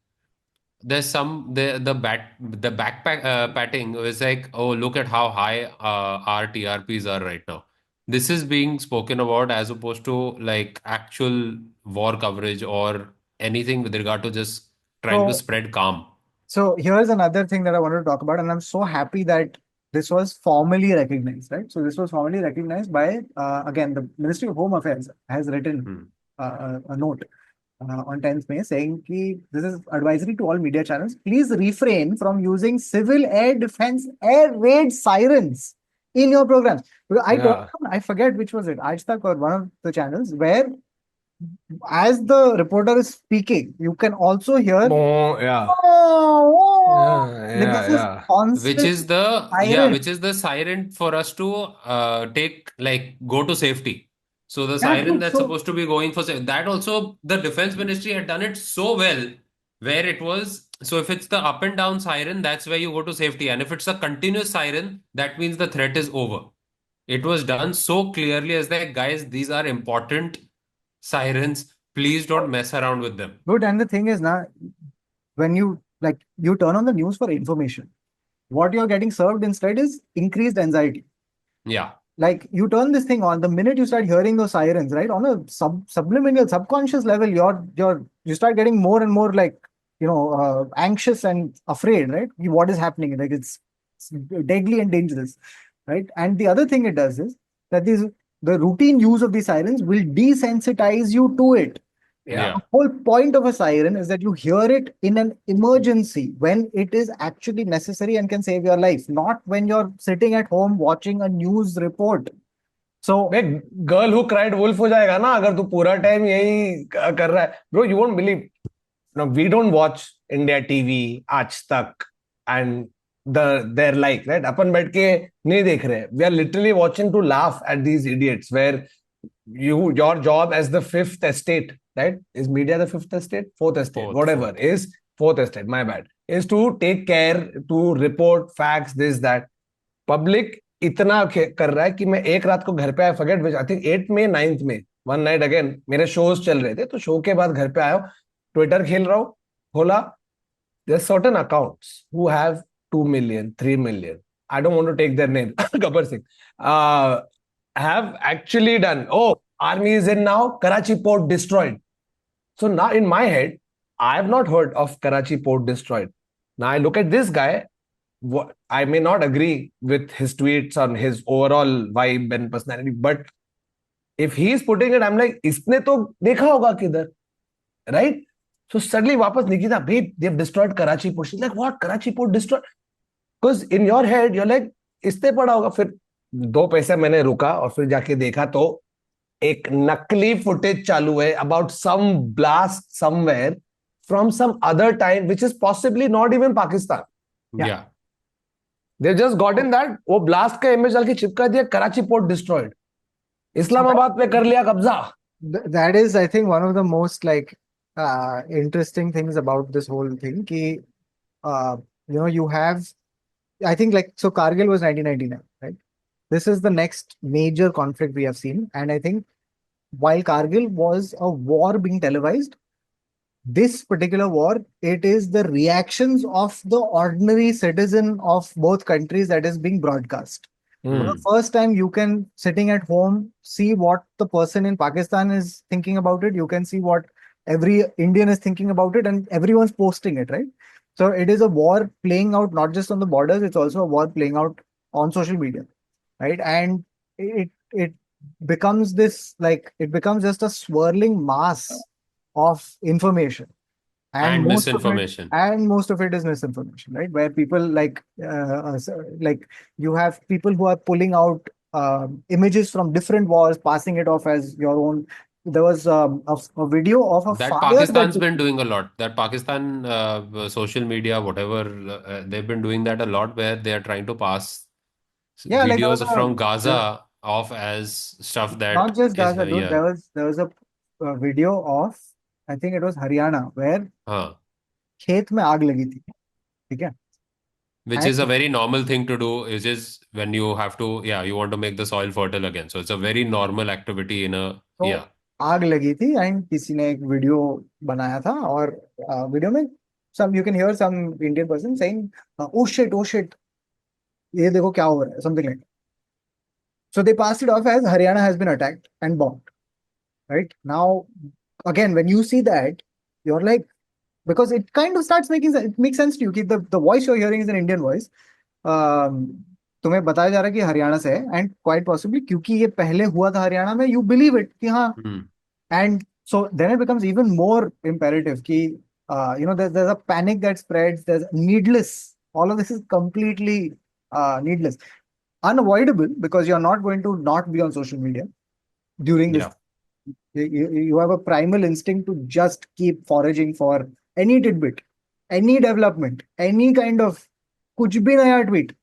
there's the backpack patting was like, oh, look at how high our TRPs are right now. This is being spoken about as opposed to like actual war coverage or anything with regard to just trying to so spread calm. So here's another thing that I wanted to talk about, and I'm so happy that this was formally recognized, right? So this was formally recognized by, again, the Ministry of Home Affairs has written a note on 10th May saying that this is advisory to all media channels. Please refrain from using civil air defense air raid sirens in your programs. Yeah. I forget which was it, Aaj Tak or one of the channels, where as the reporter is speaking, you can also hear, Oh, yeah. like this is Yeah. Which constant is the siren. which is the siren for us to take, like, go to safety. So the Yeah, siren dude, that's so supposed to be going for that, also the defense ministry had done it so well, where it was, so if it's the up and down siren, that's where you go to safety, and if it's a continuous siren, that means the threat is over. It was done so clearly as that, guys, these are important sirens. Please don't mess around with them. good. And the thing is now, when you turn on the news for information, what you're getting served instead is increased anxiety. Yeah. Like you turn this thing on, the minute you start hearing those sirens, right, on a subliminal, subconscious level, you start getting more and more like, anxious and afraid, right? What is happening? Like it's deadly and dangerous, right? And the other thing it does is that the routine use of these sirens will desensitize you to it. Yeah. The whole point of a siren is that you hear it in an emergency when it is actually necessary and can save your life, not when you're sitting at home watching a news report. So, girl who cried wolf हो जाएगा ना अगर तू पूरा time यही कर रहा है. Bro, you won't believe. No, we don't watch India TV, Aaj Tak, and they're like, right? अपन बैठ के नहीं देख रहे. We are literally watching to laugh at these idiots. Where your job as the fifth estate, right? Is media the fifth estate, fourth estate, whatever is fourth estate. My bad. Is to take care, to report facts, this that. Public इतना कर रहा है कि मैं एक रात को घर पे आया, फॉरगेट विच, आई थिंक 8 में 9th में, वन नाइट अगेन मेरे शोज चल रहे थे, तो शो के बाद घर पे आया, ट्विटर खेल रहा हूँ, खोला, there certain accounts who have 2 million 3 million, I don't want to take their name, Gabbar Singh, have actually done, oh, army is in now, Karachi port destroyed. So now in my head, I have not heard of Karachi port destroyed. Now I look at this guy, I may not agree with his tweets on his overall vibe and personality, but if he's putting it, I'm like, इसने तो देखा होगा किधर, right? So suddenly वापस Nikita, babe, they've destroyed Karachi port. She's like, what? Karachi port destroyed? Because in your head, you're like, इसने पढ़ा होगा. फिर 2 पैसे मैंने रुका और फिर जाके देखा तो एक नकली फुटेज चालू है about some blast somewhere from some other time, which is possibly not even Pakistan. Yeah. They've just gotten that, वो blast का image डाल के चिपका दिया, Karachi port destroyed. इस्लामाबाद पे कर लिया कब्जा. That is, I think, one of the most interesting things about this whole thing. Ki, you have, I think, like, so Kargil was 1999, right? This is the next major conflict we have seen. And I think while Kargil was a war being televised, this particular war, it is the reactions of the ordinary citizen of both countries that is being broadcast. For the first time, you can, sitting at home, see what the person in Pakistan is thinking about it. You can see what every Indian is thinking about it, and everyone's posting it, right? So it is a war playing out not just on the borders, it's also a war playing out on social media, right? And it becomes this, like, it becomes just a swirling mass of information. And misinformation. Most of it is misinformation, right? Where people like you have people who are pulling out images from different wars, passing it off as your own. There was a video of a that fire Pakistan's been doing a lot. That Pakistan social media, whatever, they've been doing that a lot, where they are trying to pass videos from Gaza off as stuff that not just Gaza, dude. yeah. There was a video of, I think it was Haryana, where खेत में आग लगी थी, ठीक है? Which is a very normal thing to do, is just when you have to, you want to make the soil fertile again. So it's a very normal activity in a, आग लगी थी एंड किसी ने एक video बनाया था, और video में you can hear some Indian person saying, oh shit, ये देखो क्या हो रहा है, something like that. So they passed it off as Haryana has been attacked and bombed. Right? Now, again, when you see that, you're like, because it kind of starts making sense. It makes sense to you. The voice you're hearing is an Indian voice. तुम्हें बताया जा रहा है कि हरियाणा से है, and quite possibly क्योंकि ये पहले हुआ था हरियाणा में, you believe it कि हाँ. And so then it becomes even more imperative कि there's a panic that spreads. There's needless. All of this is completely needless. unavoidable because you're not going to not be on social media during this. You have a primal instinct to just keep foraging for any tidbit, any development, any kind of kuch bhi naya tweet.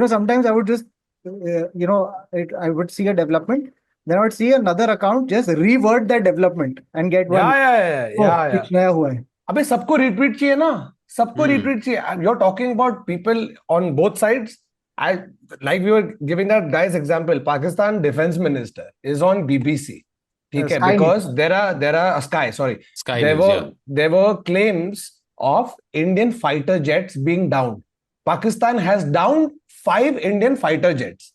Sometimes I would just, I would see a development, then I would see another account just reword that development and get one. कुछ नया हुआ है. अबे सबको retweet चाहिए ना, सबको retweet चाहिए. You're talking about people on both sides. Like we were giving that guy's example, Pakistan defense minister is on BBC. Okay, because there are Sky News, there were claims of Indian fighter jets being downed. Pakistan has downed 5 Indian fighter jets.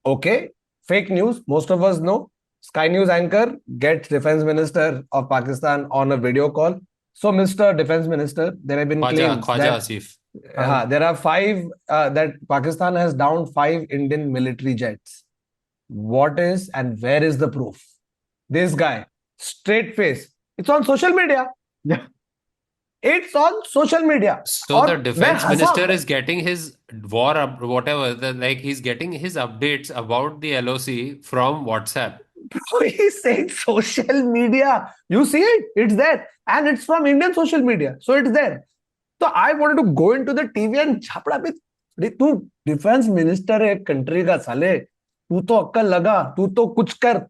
Okay, fake news. Most of us know. Sky News anchor gets defense minister of Pakistan on a video call. So, Mr. Defense Minister, there have been claims that there are 5 that Pakistan has downed 5 Indian military jets. What is and where is the proof? This guy, straight face. It's on social media. Yeah. It's on social media. So the defense minister is getting his war, he's getting his updates about the LOC from WhatsApp. Bro, he's saying social media. You see it? It's there. And it's from Indian social media. So it's there. So I wanted to go into the TV and chapda bhi, tu defense minister hai country ka sale. Tu to अक्कल लगा, tu to कुछ कर.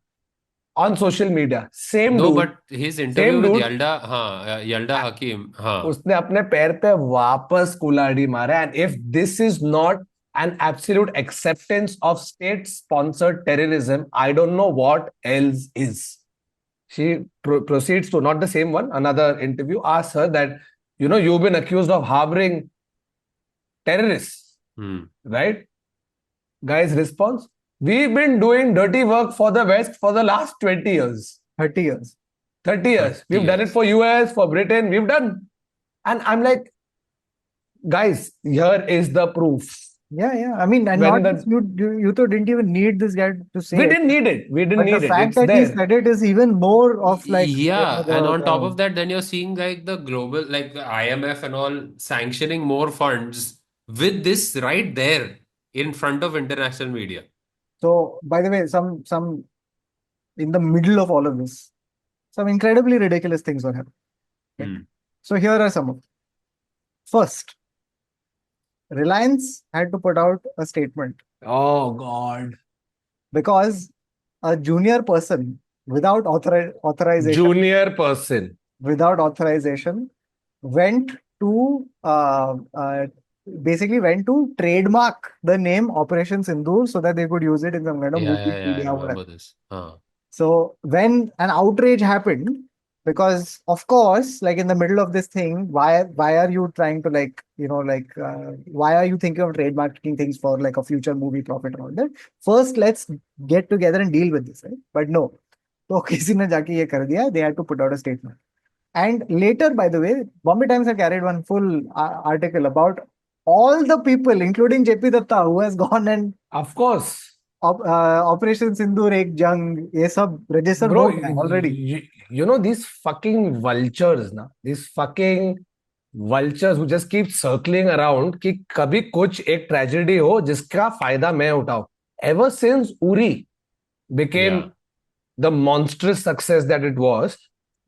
On social media, same dude. But his interview with Yalda Hakim, उसने अपने पैर पे वापस कुल्हाड़ी मारा. And if this is not an absolute acceptance of state-sponsored terrorism, I don't know what else is. She proceeds to, not the same one, another interview, asks her that, you've been accused of harboring terrorists, right? Guy's response, we've been doing dirty work for the West for the last 20 years. 30 years. 30 years. We've done it for US, for Britain. We've done. And I'm like, guys, here is the proof. Yeah. I mean, and you didn't even need this guy to say We didn't need it. The fact that he said it is even more of like... Yeah, and on top of that, then you're seeing like the global, like the IMF and all sanctioning more funds with this right there in front of international media. So, by the way, some in the middle of all of this, some incredibly ridiculous things were happening. Okay? So here are some of them. First, Reliance had to put out a statement. Oh God. Because a junior person without authorization. Without authorization went to basically went to trademark the name Operation Sindoor so that they could use it in some kind of movie. I remember this. So when an outrage happened, because of course, like in the middle of this thing, why are you trying to why are you thinking of trademarking things for like a future movie profit and all that? First, let's get together and deal with this, right? But no. So kisi ne jaake ye kar diya, they had to put out a statement. And later, by the way, Bombay Times had carried one full article about all the people, including JP Datta, who has gone and... Of course. Operation Sindoor, Ek Jang, ye sab registered already. These fucking vultures, these fucking vultures who just keep circling around कि कभी कुछ एक tragedy हो जिसका फायदा मैं उठाऊं. Ever since Uri became the monstrous success that it was,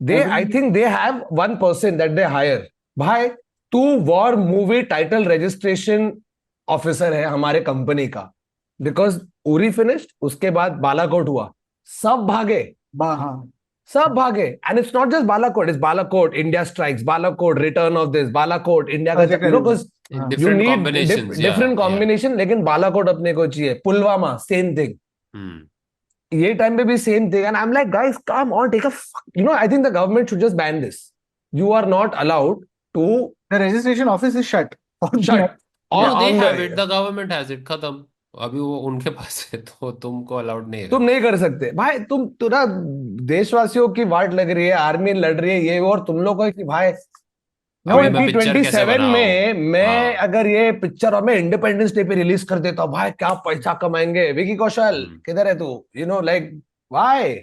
I think they have one person that they hire. भाई तू war movie title registration officer है हमारे कंपनी का. Because Uri finished, उसके बाद बालाकोट हुआ, सब भागे. सब भागे. And it's not just Balakot, it's Balakot, India strikes, Balakot, return of this, Balakot, India का, because you need different combination, लेकिन Balakot अपने को चाहिए. Pulwama, same thing. ये time पे भी same thing. And I'm like, guys, come on, take a I think the government should just ban this. You are not allowed to... The registration office is shut. Shut. Or they have it, the government has it, खत्म. अभी वो उनके पास है तो तुमको allowed नहीं है. तुम नहीं कर सकते भाई. तुरा देशवासियों की वाट लग रही है, आर्मी लड़ रही है, ये और तुम लोगों की भाई 2027 में मैं अगर ये पिक्चर और मैं इंडिपेंडेंस डे पे रिलीज कर देता हूँ, भाई क्या पैसा कमाएंगे. विकी कौशल किधर है तू? लाइक व्हाई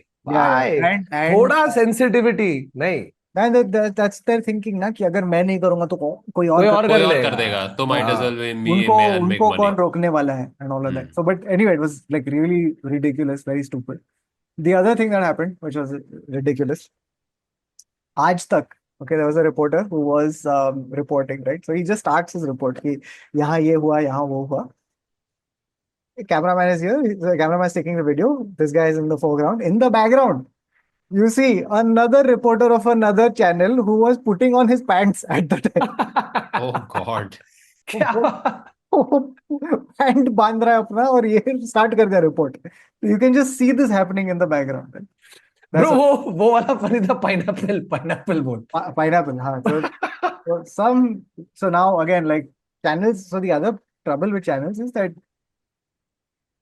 थोड़ा सेंसिटिविटी नहीं. That's their thinking ना कि अगर मैं नहीं करूंगा तो कोई और कोई और कर लेगा। देगा, तो might as well me उनको and make उनको money. कौन रोकने वाला है and all of that. So but anyway, it was like really ridiculous, very stupid. The other thing that happened, which was ridiculous, Aaj Tak. Okay, there was a reporter who was reporting, right? So he just starts his report कि यहाँ ये हुआ, यहाँ वो हुआ. The cameraman is here. The cameraman is taking the video. This guy is in the foreground. In the background, you see another reporter of another channel who was putting on his pants at the time. Oh God. Pant बांध रहा है अपना और ये start कर दिया report. You can just see this happening in the background. Bro वो वाला फनी था. पाइनएप्पल बोल. पाइनएप्पल. हाँ. So now again, like channels, so the other trouble with channels is that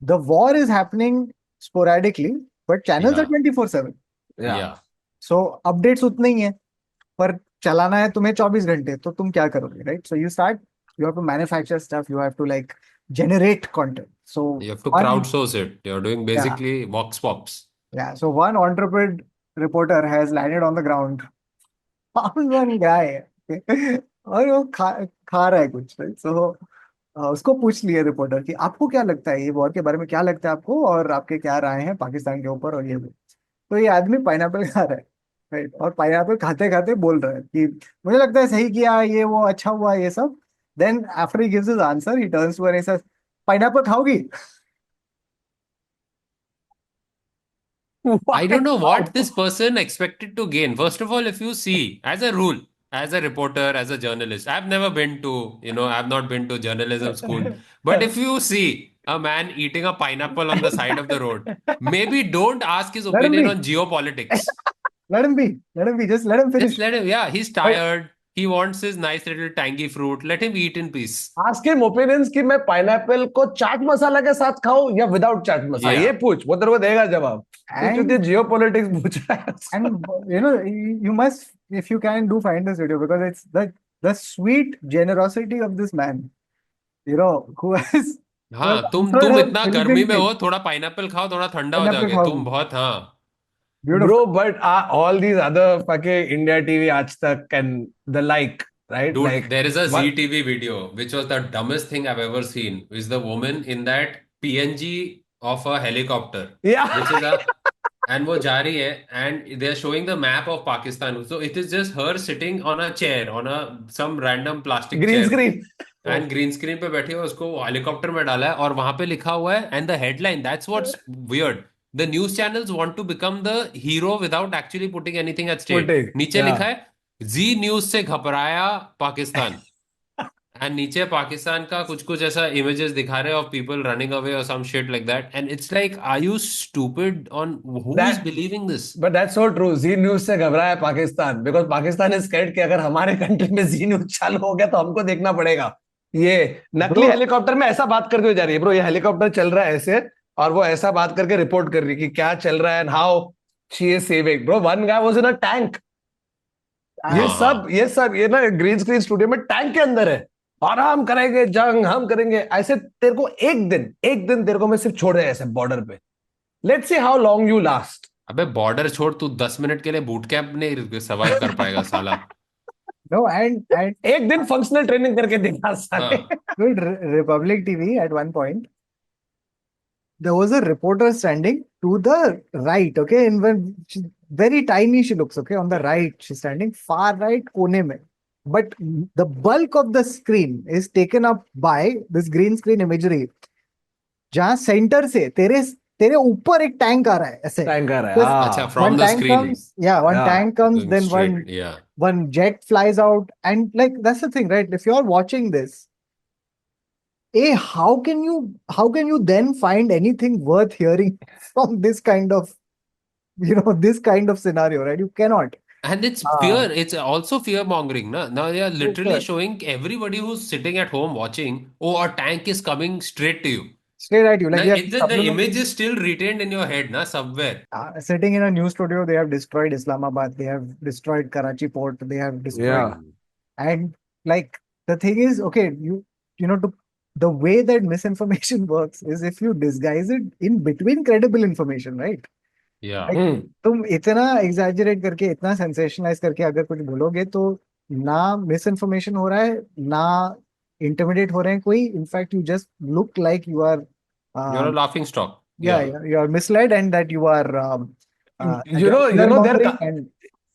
the war is happening sporadically, but channels are 24/7. Yeah. So updates उतने ही हैं, पर चलाना है तुम्हें 24 घंटे, तो तुम क्या करोगे, right? So you have to manufacture stuff, you have to like generate content. So you have to crowdsource it. You're doing basically vox pops. Yeah. So one entrepreneur reporter has landed on the ground, found one guy, और वो खा रहा है कुछ, right? So उसको पूछ लिया reporter कि आपको क्या लगता है, ये वॉर के बारे में क्या लगता है आपको, और आपके क्या राय हैं पाकिस्तान के ऊपर, और ये तो ये आदमी पाइनएप्पल खा रहा है, राइट? और पाइनएप्पल खाते खाते बोल रहा है कि मुझे लगता है सही किया, ये वो अच्छा हुआ, ये सब. Then after he gives his answer, he turns to her and says, pineapple खाओगी? I don't know what this person expected to gain. First of all, if you see, as a rule, as a reporter, as a journalist, I've never been to, I've not been to journalism school. But if you see a man eating a pineapple on the side of the road, maybe don't ask his opinion on geopolitics. Let him be. Just let him finish. Just let him. Yeah, he's tired. He wants his nice little tangy fruit. Let him eat in peace. Ask him opinions कि मैं pineapple को चाट मसाला के साथ खाऊं या without chaat masala. ये पूछ, वो तेरे को देगा जवाब. जियोपॉलिटिक्स पूछ रहा है. And you must, if you can, do find this video, because it's the sweet generosity of this man, who has. हाँ, तुम इतना गर्मी में हो, थोड़ा पाइनएप्पल खाओ, थोड़ा ठंडा हो जाओगे तुम बहुत. हाँ. Bro, but all these other fucking India TV, Aaj Tak and the like, right? Dude, like, there is a ZTV video, which was the dumbest thing I've ever seen. Is the woman in that PNG of a helicopter. Yeah. Which is and वो जा रही है, and they're showing the map of Pakistan. So it is just her sitting on a chair, on some random plastic green chair. Screen. And green screen पे बैठी है, उसको helicopter में डाला है, और वहां पे लिखा हुआ है, and the headline, that's what's weird. The news channels want to become the hero without actually putting anything at stake. नीचे लिखा है, जी न्यूज से घबराया पाकिस्तान. And नीचे पाकिस्तान का कुछ ऐसा images दिखा रहे of people running away or some shit like that. And it's like, are you stupid? Who is believing this? But that's so true. Zee news से घबराया Pakistan, because Pakistan is scared कि अगर हमारे कंट्री में जी न्यूज चालू हो गया तो हमको देखना पड़ेगा. ये नकली हेलीकॉप्टर में ऐसा बात करके जा रही है. ब्रो, ये हेलीकॉप्टर चल रहा है ऐसे, और वो ऐसा बात करके रिपोर्ट कर रही है कि क्या चल रहा है, how she is saving. Bro, one guy was in a tank. ये सब ये ना ग्रीन स्क्रीन स्टूडियो में टैंक के अंदर है, और हम करेंगे जंग, हम करेंगे ऐसे. तेरे को एक दिन तेरे को मैं सिर्फ छोड़ रहे ऐसे बॉर्डर पे. Let's see how long you last. अबे बॉर्डर छोड़, तू 10 मिनट के लिए बूट कैंप नहीं सर्वाइव कर पाएगा साला. No, and एक दिन फंक्शनल ट्रेनिंग करके दिखा साले. Republic TV at one point, there was a reporter standing to the right, okay, in very tiny she looks, okay, on the right, she's standing far right कोने में, but the bulk of the screen is taken up by this green screen imagery, जहाँ centre से तेरे ऊपर एक tank आ रहा है ऐसे. टैंक आ रहा है. अच्छा, from the screen. One tank comes, then one jet flies out, and like that's the thing, right? If you're watching this, how can you then find anything worth hearing from this kind of this kind of scenario, right? You cannot. And it's fear. It's also fear mongering. Now they are literally showing everybody who's sitting at home watching, oh, a tank is coming straight to you. Straight at you. Like the image is still retained in your head, somewhere. Sitting in a news studio, they have destroyed Islamabad, they have destroyed Karachi port, they have destroyed. And like the thing is, okay, the way that misinformation works is if you disguise it in between credible information, right? Yeah. Like, तुम इतना exaggerate करके इतना sensationalize करके अगर कुछ बोलोगे तो ना misinformation हो रहा है ना intimidate हो रहे हैं कोई. In fact, you just look like you are You're a um, laughing stock. yeah, you are misled and that you are You know, fear-mongering and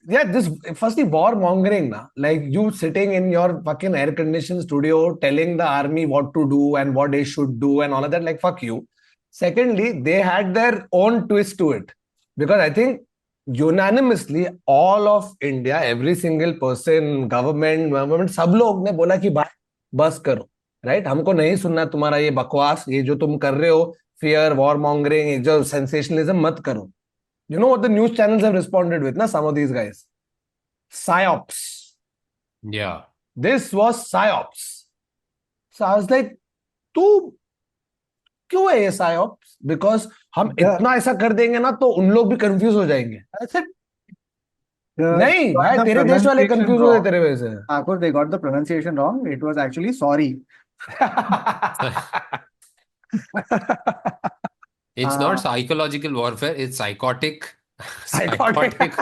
yeah, this firstly war mongering, na. Like you sitting in your fucking air conditioned studio telling the army what to do and what they should do and all of that. Like fuck you. Secondly, they had their own twist to it because I think unanimously all of India, every single person, government, सब लोग ने बोला कि भाई बस करो, right? हमको नहीं सुनना तुम्हारा ये बकवास, ये जो तुम कर रहे हो, fear, war mongering, ये जो sensationalism मत करो. You know what the news channels have responded with, na? Some of these guys. Psy Ops. Yeah. This was Psy Ops. So I was like, तू क्यों है ये Psy Ops? Because हम इतना ऐसा कर देंगे ना तो उन लोग भी कंफ्यूज हो जाएंगे. I said, नहीं भाई तेरे देश वाले कंफ्यूज हो गए तेरे वजह से. Thakur, they got the pronunciation wrong. It was actually sorry. It's not psychological warfare, it's psychotic. Psychotic.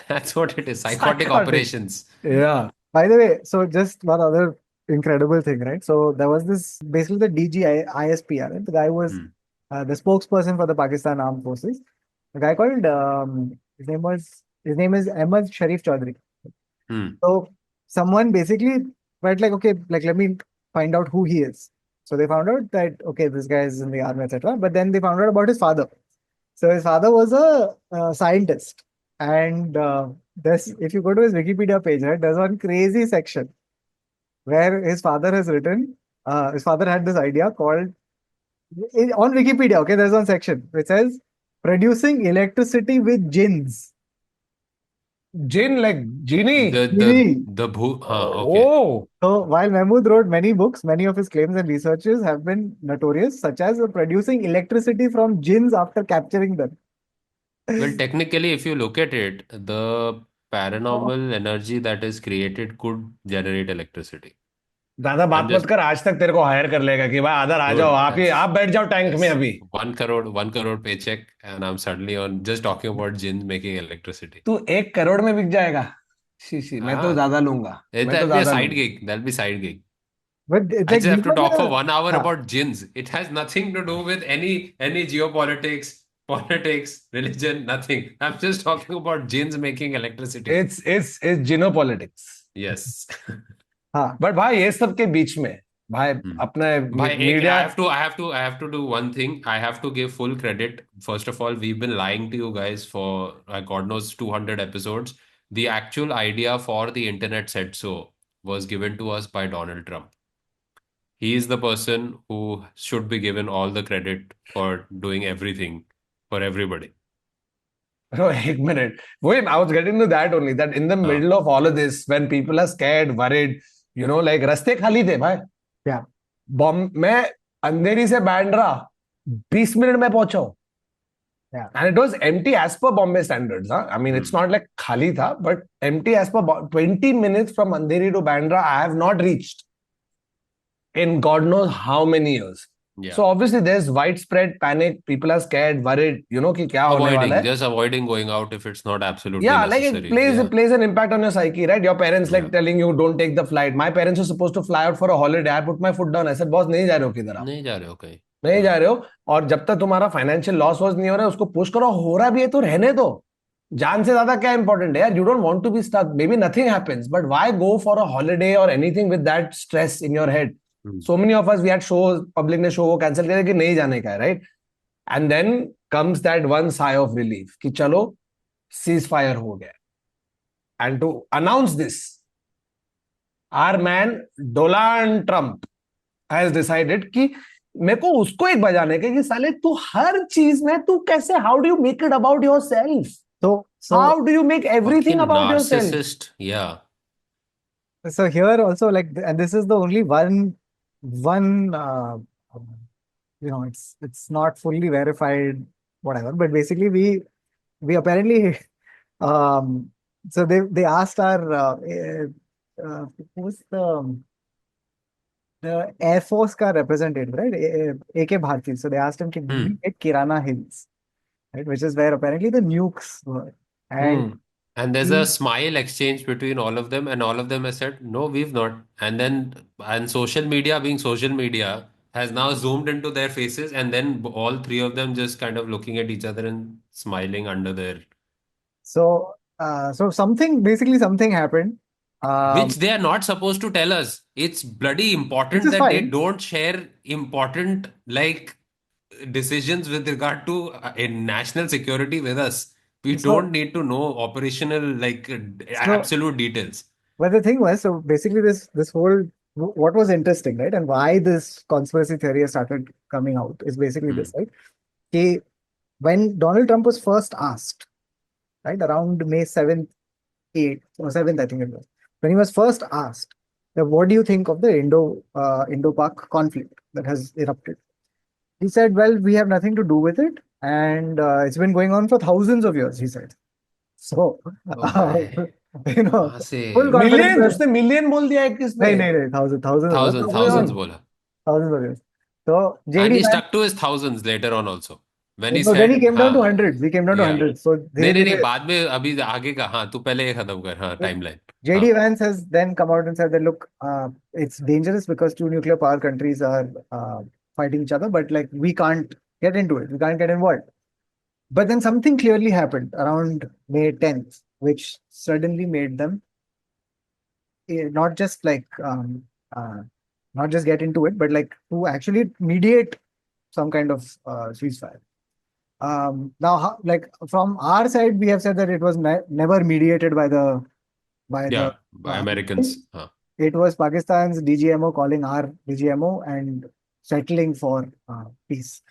That's what it is. Psychotic operations. Yeah. By the way, so just one other incredible thing, right? So there was this basically the ISP, right? The guy was the spokesperson for the Pakistan Armed Forces. The guy called his name is Ahmad Sharif Chaudhry. So someone basically felt like, okay, like let me find out who he is. So they found out that okay, this guy is in the army, etc. But then they found out about his father. So his father was a scientist, and if you go to his Wikipedia page, right, there's one crazy section where his father has written. His father had this idea called on Wikipedia. Okay, there's one section which says producing electricity with jinns. Jinn, like genie. Genie. Okay. Oh. So while Mahmood wrote many books, many of his claims and researches have been notorious, such as producing electricity from jinns after capturing them. Well, technically, if you look at it, the paranormal energy that is created could generate electricity. ज्यादा बात मत कर, आज तक तेरे को higher कर लेगा कि भाई आदर आ जाओ, आप बैठ जाओ टैंक में अभी. 1 crore paycheck and I'm suddenly on just talking about jinns making electricity. तू 1 करोड़ में बिक जाएगा. शी मैं तो ज्यादा लूंगा. That'll be a side gig. That'll be side gig. But I just have to talk for 1 hour about jinns. It has nothing to do with any geopolitics, politics, religion, nothing. I'm just talking about jinns making electricity. It's genopolitics. Yes. But भाई ये सब के बीच में भाई अपने media I have to do one thing. I have to give full credit. First of all, we've been lying to you guys for God knows 200 episodes. The actual idea for the internet said so was given to us by Donald Trump. He is the person who should be given all the credit for doing everything for everybody. No, एक minute. Wait, I was getting to that only. That in the middle of all of this, when people are scared, worried, you know, like रास्ते खाली थे भाई. Yeah. मैं अंधेरी से Bandra 20 minute में पहुंचा हूं. Yeah. And it was empty as per Bombay standards. Huh? I mean, it's not like खाली था, but empty as per 20 minutes from Andheri to Bandra, I have not reached in God knows how many years. Yeah. So obviously there's widespread panic. People are scared, worried, you know, कि क्या होने वाला है. Just avoiding going out if it's not absolutely necessary. Like it plays an impact on your psyche, right? Your parents like telling you don't take the flight. My parents were supposed to fly out for a holiday. I put my foot down. I said, boss नहीं जा रहे हो किधर आप? नहीं जा रहे हो कहीं. नहीं जा रहे हो. और जब तक तुम्हारा फाइनेंशियल लॉस वॉस नहीं हो रहा है उसको पुश करो. हो रहा भी है तो रहने दो. जान से ज्यादा क्या इंपॉर्टेंट है यार. You don't want to be stuck. Maybe nothing happens, but why go for a holiday or anything with that stress in your head? So many of us, we had shows, public ने show को cancel किया कि नहीं जाने का है, right? And then comes that one sigh of relief कि चलो ceasefire हो गया. And to announce this, our man Donald Trump has decided कि मेरे को उसको एक बजाने के कि साले तू हर चीज में तू कैसे, how do you make it about yourself? So how do you make everything about yourself? Narcissist, yeah. So here also, like, and this is the only one you know, it's not fully verified, whatever, but basically we apparently so they asked our who's the Air Force ka representative, right? AK Bharti. So they asked him to get Kirana Hills. right? Which is where apparently the nukes were. And And there's a smile exchange between all of them, and all of them have said, no, we've not. And social media, being social media, has now zoomed into their faces, and then all three of them just kind of looking at each other and smiling under their. so, basically something happened. Which they are not supposed to tell us. It's bloody Which important is that they fine. don't share important, like, decisions with regard to national security with us. We So, don't need to know operational, like, so, absolute details. but the thing was, so basically this whole, what was interesting, right? And why this conspiracy theory has started coming out is basically Hmm. this, right? He, when Donald Trump was first asked, right, around May 7th, 8th or 7th, I think it was, when he was first asked, that what do you think of the Indo-Pak conflict that has erupted? He said, well, we have nothing to do with it. And it's been going on for thousands of years, he said. So, Oh my. कहाँ से full confidence. Million उसने million बोल दिया है किसने नहीं, thousands of years. thousands बोला. Thousands of years. So, And JD he Vance, stuck to his thousands later on also. When he no, then he said, came down to हाँ, hundreds. He came down to yeah. hundreds. So, नहीं, बाद में अभी आगे का, हाँ, तू पहले ये खत्म कर, हाँ, timeline. JD Vance has then come out and said that, look, it's dangerous because two nuclear power countries are fighting each other, but like we can't get into it. We can't get involved. But then something clearly happened around May 10th, which suddenly made them not just like not just get into it, but like to actually mediate some kind of ceasefire. Now, like from our side, we have said that it was never mediated by the by Americans. It was Pakistan's DGMO calling our DGMO and settling for peace,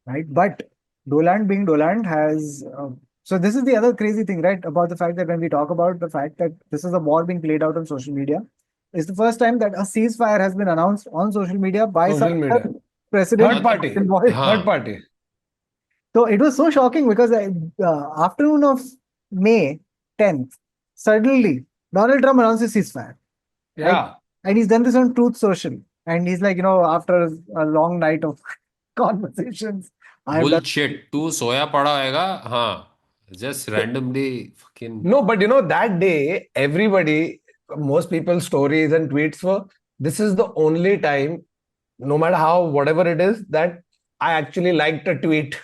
right? But Doland being Doland has. So this is the other crazy thing, right? About the fact that when we talk about the fact that this is a war being played out on social media, it's the first time that a ceasefire has been announced on social media by some president. Third party. So it was so shocking because afternoon of May 10th, suddenly Donald Trump announced a ceasefire. Yeah. Right? And he's done this on Truth Social. And he's like, after a long night of conversations. Bullshit. तू सोया पड़ा होएगा, हाँ. Just randomly fucking. No, but that day, everybody, most people's stories and tweets were, this is the only time, no matter how, whatever it is, that I actually liked a tweet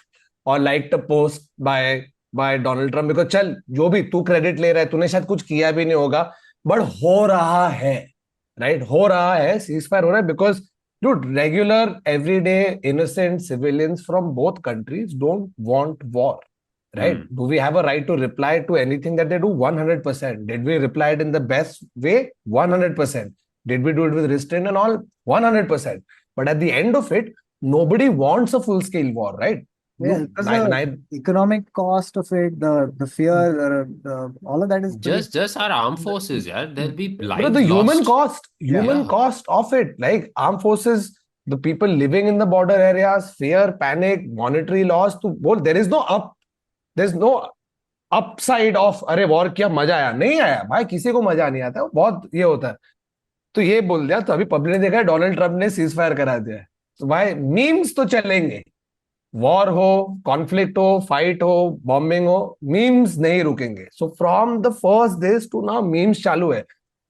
or liked a post by Donald Trump. Because चल, जो भी तू credit ले रहा है, तूने शायद कुछ किया भी नहीं होगा, but हो रहा है, right? हो रहा है, ceasefire हो रहा है, because dude, regular, everyday, innocent civilians from both countries don't want war. Right? Do we have a right to reply to anything that they do? 100%. Did we reply it in the best way? 100%. Did we do it with restraint and all? 100%. But at the end of it, nobody wants a full-scale war, right? Yeah, because the economic cost of it, the fear, all of that is just our armed forces, yeah. There'll be lives but the lost. human cost of it, like armed forces, the people living in the border areas, fear, panic, monetary loss. There's no upside of अरे war किया मजा आया नहीं आया भाई किसी को मजा नहीं आता बहुत ये होता है तो ये बोल दिया तो अभी पब्लिक ने देखा है डोनाल्ड ट्रम्प ने सीज फायर करा दिया है तो भाई मीम्स तो चलेंगे वॉर हो कॉन्फ्लिक्ट हो फाइट हो बॉम्बिंग हो मीम्स नहीं रुकेंगे so from the first days to now memes चालू है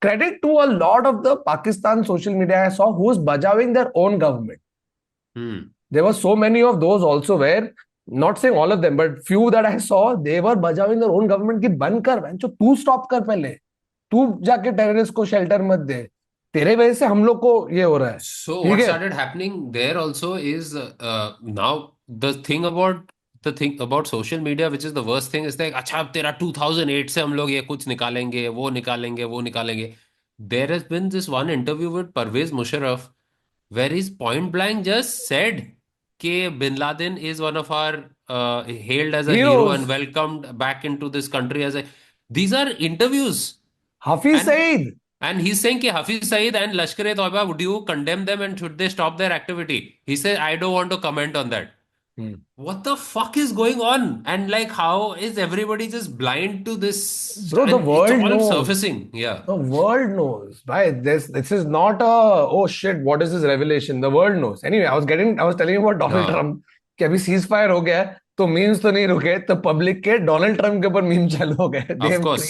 credit to a lot of the Pakistan social media I saw who's bajawing their own government. There were so many of those also where not saying all of them, but few that I saw, they were bajawing their own government की बंद कर बहनचो तू stop कर पहले तू जाके terrorist को shelter मत दे तेरे वजह से हम लोग को ये हो रहा है So what started happening there also is now the thing about social media, which is the worst thing, is like अच्छा अब तेरा 2008 से हम लोग ये कुछ निकालेंगे वो निकालेंगे. There has been this one interview with Parvez Musharraf where he's point blank just said कि Bin Laden is one of our hailed as a hero and welcomed back into this country as a. These are interviews. Hafiz Saeed. And he's saying कि Hafiz Saeed and Lashkar-e-Toiba, would you condemn them and should they stop their activity? He said, I don't want to comment on that. What the fuck is going on? And like, how is everybody just blind to this? Bro, the world it's all knows. Surfacing. Yeah. The world knows. Right? This is not a, oh shit, what is this revelation? The world knows. Anyway, I was telling you about Donald Trump कि अभी ceasefire हो गया है तो memes तो नहीं रुके, तो पब्लिक के डोनाल्ड ट्रम्प के ऊपर मीम चालू हो गए. Of course.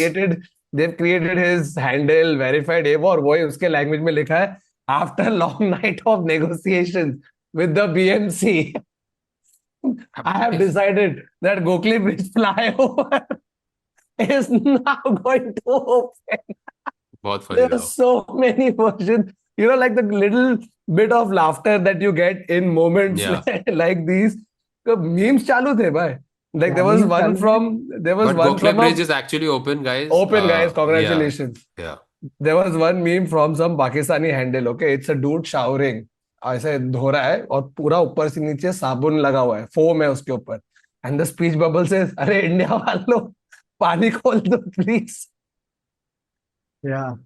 They've created his handle, verified ये वो, और वही उसके लैंग्वेज में लिखा है, after long night of negotiations with the BMC, I have decided that Gokli Bridge flyover is now going to open. बहुत funny There था are वो. so many versions. You know, like the little bit of laughter that you get in moments Yeah. like these. The memes चालू थे भाई. Like Yeah, there was memes one चालू from But Gokle a Bridge is actually open, guys. open, guys. Yeah, Congratulations. yeah. There was one meme from some Pakistani handle. Okay, it's a dude showering. ऐसे धो रहा है और पूरा ऊपर से नीचे साबुन लगा हुआ है, फोम है उसके ऊपर. एंड द स्पीच बबल से, अरे इंडिया वालों पानी खोल दो please. Yeah.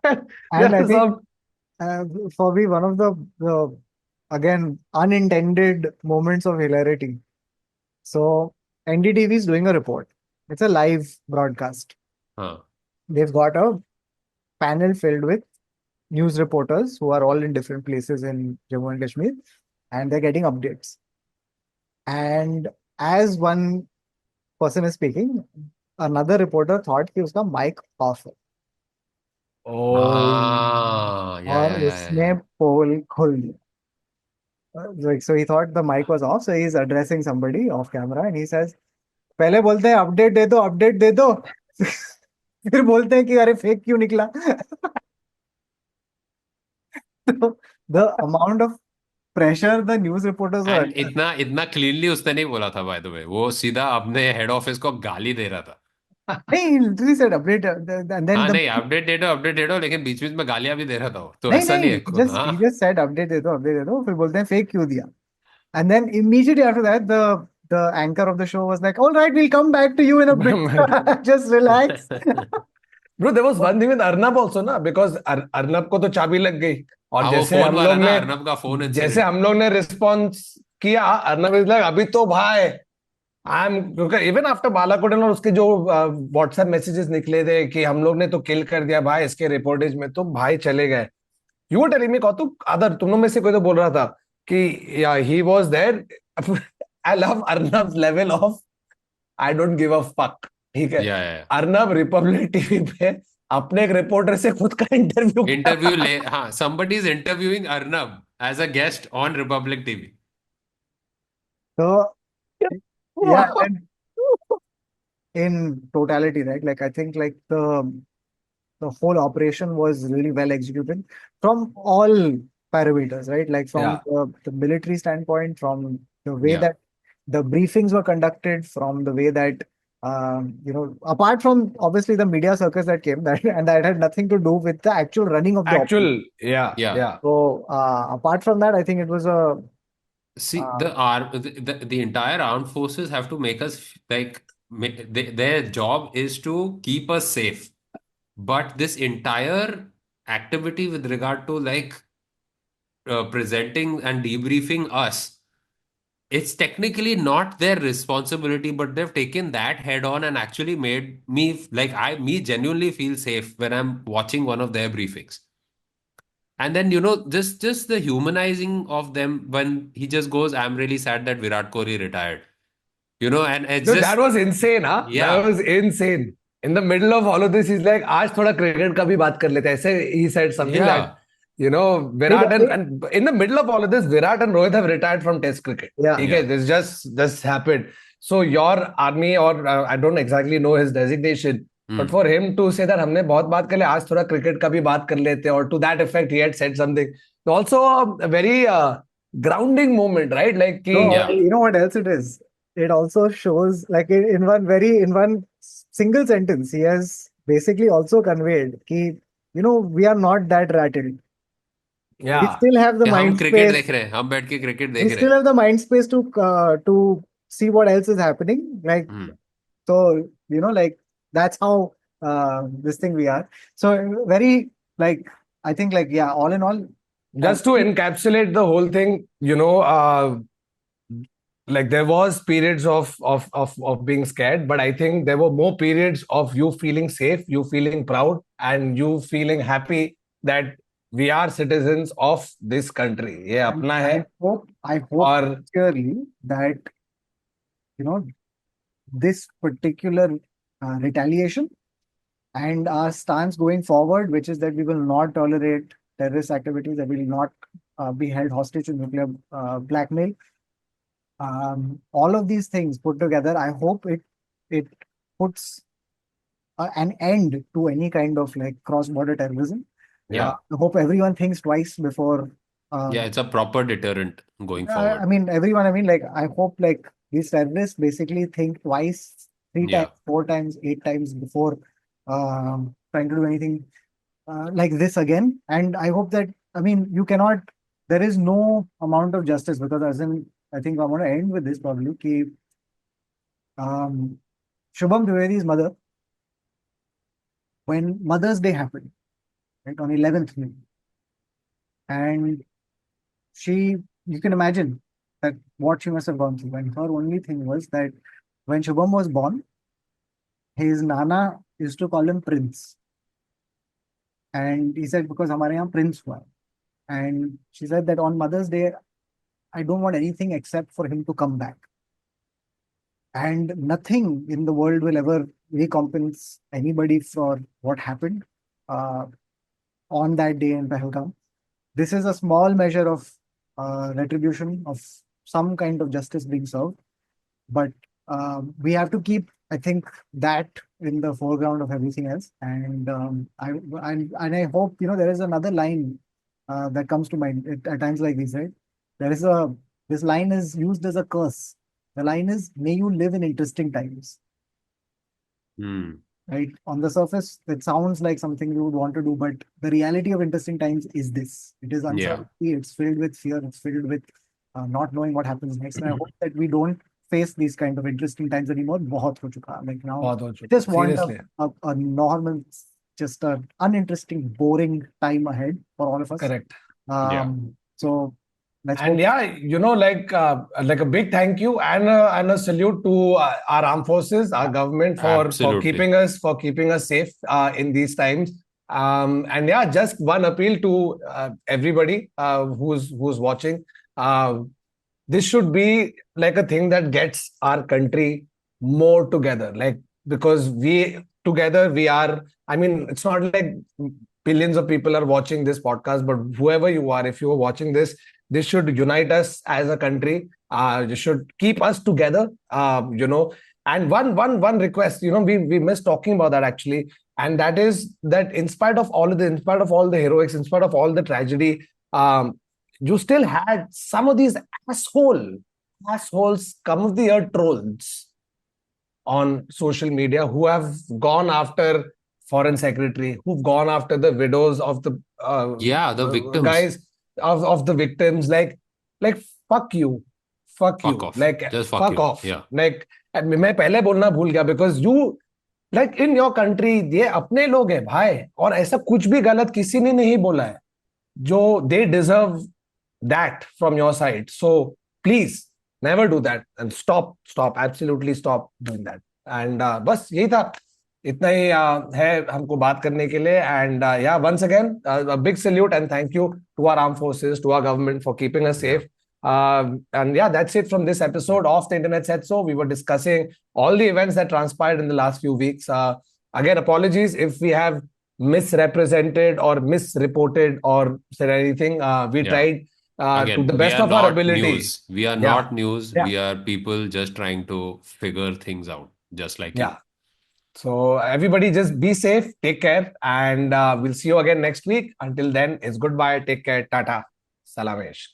And I Yeah, think for me, one of the again unintended moments of hilarity. So NDTV is doing a report. It's a live broadcast. Huh. They've got a panel filled with news reporters who are all in different places in Jammu and Kashmir, and they're getting updates. And as one person is speaking, another reporter thought कि उसका mic off है Ah, yeah, और yeah, yeah, उसने yeah. पोल खोल दिया. Like, so he thought the mic was off, so he's addressing somebody off camera and he says, पहले बोलते हैं अपडेट दे दो फिर बोलते हैं कि अरे फेक क्यों निकला. So the amount of pressure the news reporters were And under. इतना cleanly उसने नहीं बोला था, by the way. वो सीधा अपने हेड ऑफिस को गाली दे रहा था. He literally said update, and then हाँ the नहीं, अपडेट दे दो, लेकिन बीच बीच में गालियां भी दे रहा था वो. तो नहीं ऐसा नहीं है. he हाँ. just said update दे दो फिर बोलते हैं फेक क्यों दिया. And then immediately after that the anchor of the show was like, all right, we'll come back to you in a bit. Just relax. Bro, there was one thing with Arnab also ना, because Arnab को तो चाबी लग गई. और हाँ, वो जैसे फोन हम वाला लोग ना, ने अर्नब का फोन जैसे इंसिडेंट. हम लोग ने रिस्पॉन्स किया, अर्नब इज लाइक अभी तो भाई I am, even after Balakot और उसके जो व्हाट्सएप मैसेजेस निकले थे कि हम लोग ने तो किल कर दिया भाई इसके रिपोर्टेज में, तो भाई चले गए. यू वर टेलिंग मी कौतुक, अदर तुम लोग में से कोई तो बोल रहा था कि या he was there. I love Arnab level of I don't give a fuck. ठीक है, या या अर्नब रिपब्लिक टीवी पे अपने एक रिपोर्टर से खुद का इंटरव्यू कर इंटरव्यू रहा ले. हाँ, somebody is interviewing Arnab as a guest on Republic TV. So है. yeah, and in totality, right? Like I think like the whole operation was really well executed from all parameters, right? Like from Yeah. the military standpoint, from the way Yeah. that the briefings were conducted, from the way that apart from obviously the media circus that came, that and that had nothing to do with the actual running of the operation. Actual, yeah, Yeah. yeah. So apart from that, I think it was a See, uh, the entire armed forces have to make us like their job is to keep us safe. But this entire activity with regard to like presenting and debriefing us, it's technically not their responsibility, but they've taken that head on and actually made me like me genuinely feel safe when I'm watching one of their briefings. And then, just the humanizing of them when he just goes, I'm really sad that Virat Kohli retired. And it's No, just, that was insane, huh? yeah. That was insane. In the middle of all of this, he's like, आज थोड़ा cricket का भी बात कर लेते हैं. ऐसे he said something Yeah. that, Virat and in the middle of all of this, Virat and Rohit have retired from Test cricket. Yeah. Okay, this just happened. So your army, or I don't exactly know his designation, but for him to say that हमने बहुत बात कर ले, आज थोड़ा cricket का भी बात कर लेते हैं, or to that effect, he had said something. Also, a very grounding moment, right? Like, No, Yeah. you know what else it is? It also shows, like in one single sentence, he has basically also conveyed कि, we are not that rattled. We yeah. still have the हम mind cricket space. देख रहे हैं, हम बैठ के cricket We देख रहे still हैं. have the mind space to see what else is happening. Like, so, like that's how this thing we are. So very like, I think like, yeah, all in all, Just to encapsulate the whole thing, like there was periods of being scared, but I think there were more periods of you feeling safe, you feeling proud, and you feeling happy that we are citizens of this country. ये अपना है. I hope और sincerely that this particular retaliation and our stance going forward, which is that we will not tolerate terrorist activities, that we will not be held hostage to nuclear blackmail. All of these things put together, I hope it puts an end to any kind of like cross-border terrorism. Yeah. I hope everyone thinks twice before. It's a proper deterrent going forward. I mean, everyone. I mean, like, I hope like these terrorists basically think twice, three times, 4 times, 8 times before trying to do anything like this again. And I hope that, I mean, there is no amount of justice, because I think I want to end with this probably. Shubham Dwivedi's mother, when Mother's Day happened, right, on 11th May, and you can imagine that what she must have gone through. And her only thing was that when Shubham was born, his Nana used to call him Prince. And he said, because हमारे यहाँ Prince हुआ है. And she said that on Mother's Day, I don't want anything except for him to come back. And nothing in the world will ever recompense anybody for what happened on that day in Pahalgam. This is a small measure of retribution, of some kind of justice being served. But we have to keep, I think, that in the foreground of everything else. And I hope, there is another line that comes to mind at times like these, right? This line is used as a curse. The line is, may you live in interesting times. Right? On the surface, it sounds like something you would want to do, but the reality of interesting times is this. It is uncertainty, it's filled with fear, it's filled with not knowing what happens next. And I hope that we don't face these kind of interesting times anymore. बहुत हो चुका. Like now, just want a normal, just an uninteresting, boring time ahead for all of us. Correct. So let's and hope. like a big thank you and a salute to our armed forces, our government for keeping us safe in these times. And just one appeal to everybody who's watching. This should be like a thing that gets our country more together, like, because we are, I mean, it's not like billions of people are watching this podcast, but whoever you are, if you are watching this should unite us as a country. This should keep us together, and one request, we missed talking about that actually, and that is that in spite of all the heroics, in spite of all the tragedy, you still had some of these assholes come of the earth trolls on social media who have gone after foreign secretary, who've gone after the widows of the victims, guys of the victims. Like fuck you, off. Like just fuck off. Like मैं पहले बोलना भूल गया, because you, like, in your country, ये अपने लोग हैं भाई, और ऐसा कुछ भी गलत किसी ने नहीं बोला है जो they deserve that from your side. So please never do that, and stop, absolutely stop doing that. And बस यही था, इतना ही है हमको बात करने के लिए. And once again, a big salute and thank you to our armed forces, to our government for keeping us safe. And that's it from this episode of The Internet Said So. We were discussing all the events that transpired in the last few weeks. Again, apologies if we have misrepresented or misreported or said anything. We tried to the best of our ability. We are not news. We are people just trying to figure things out, just like you. So everybody just be safe, take care, and we'll see you again next week. Until then, it's goodbye, take care, tata, salamesh.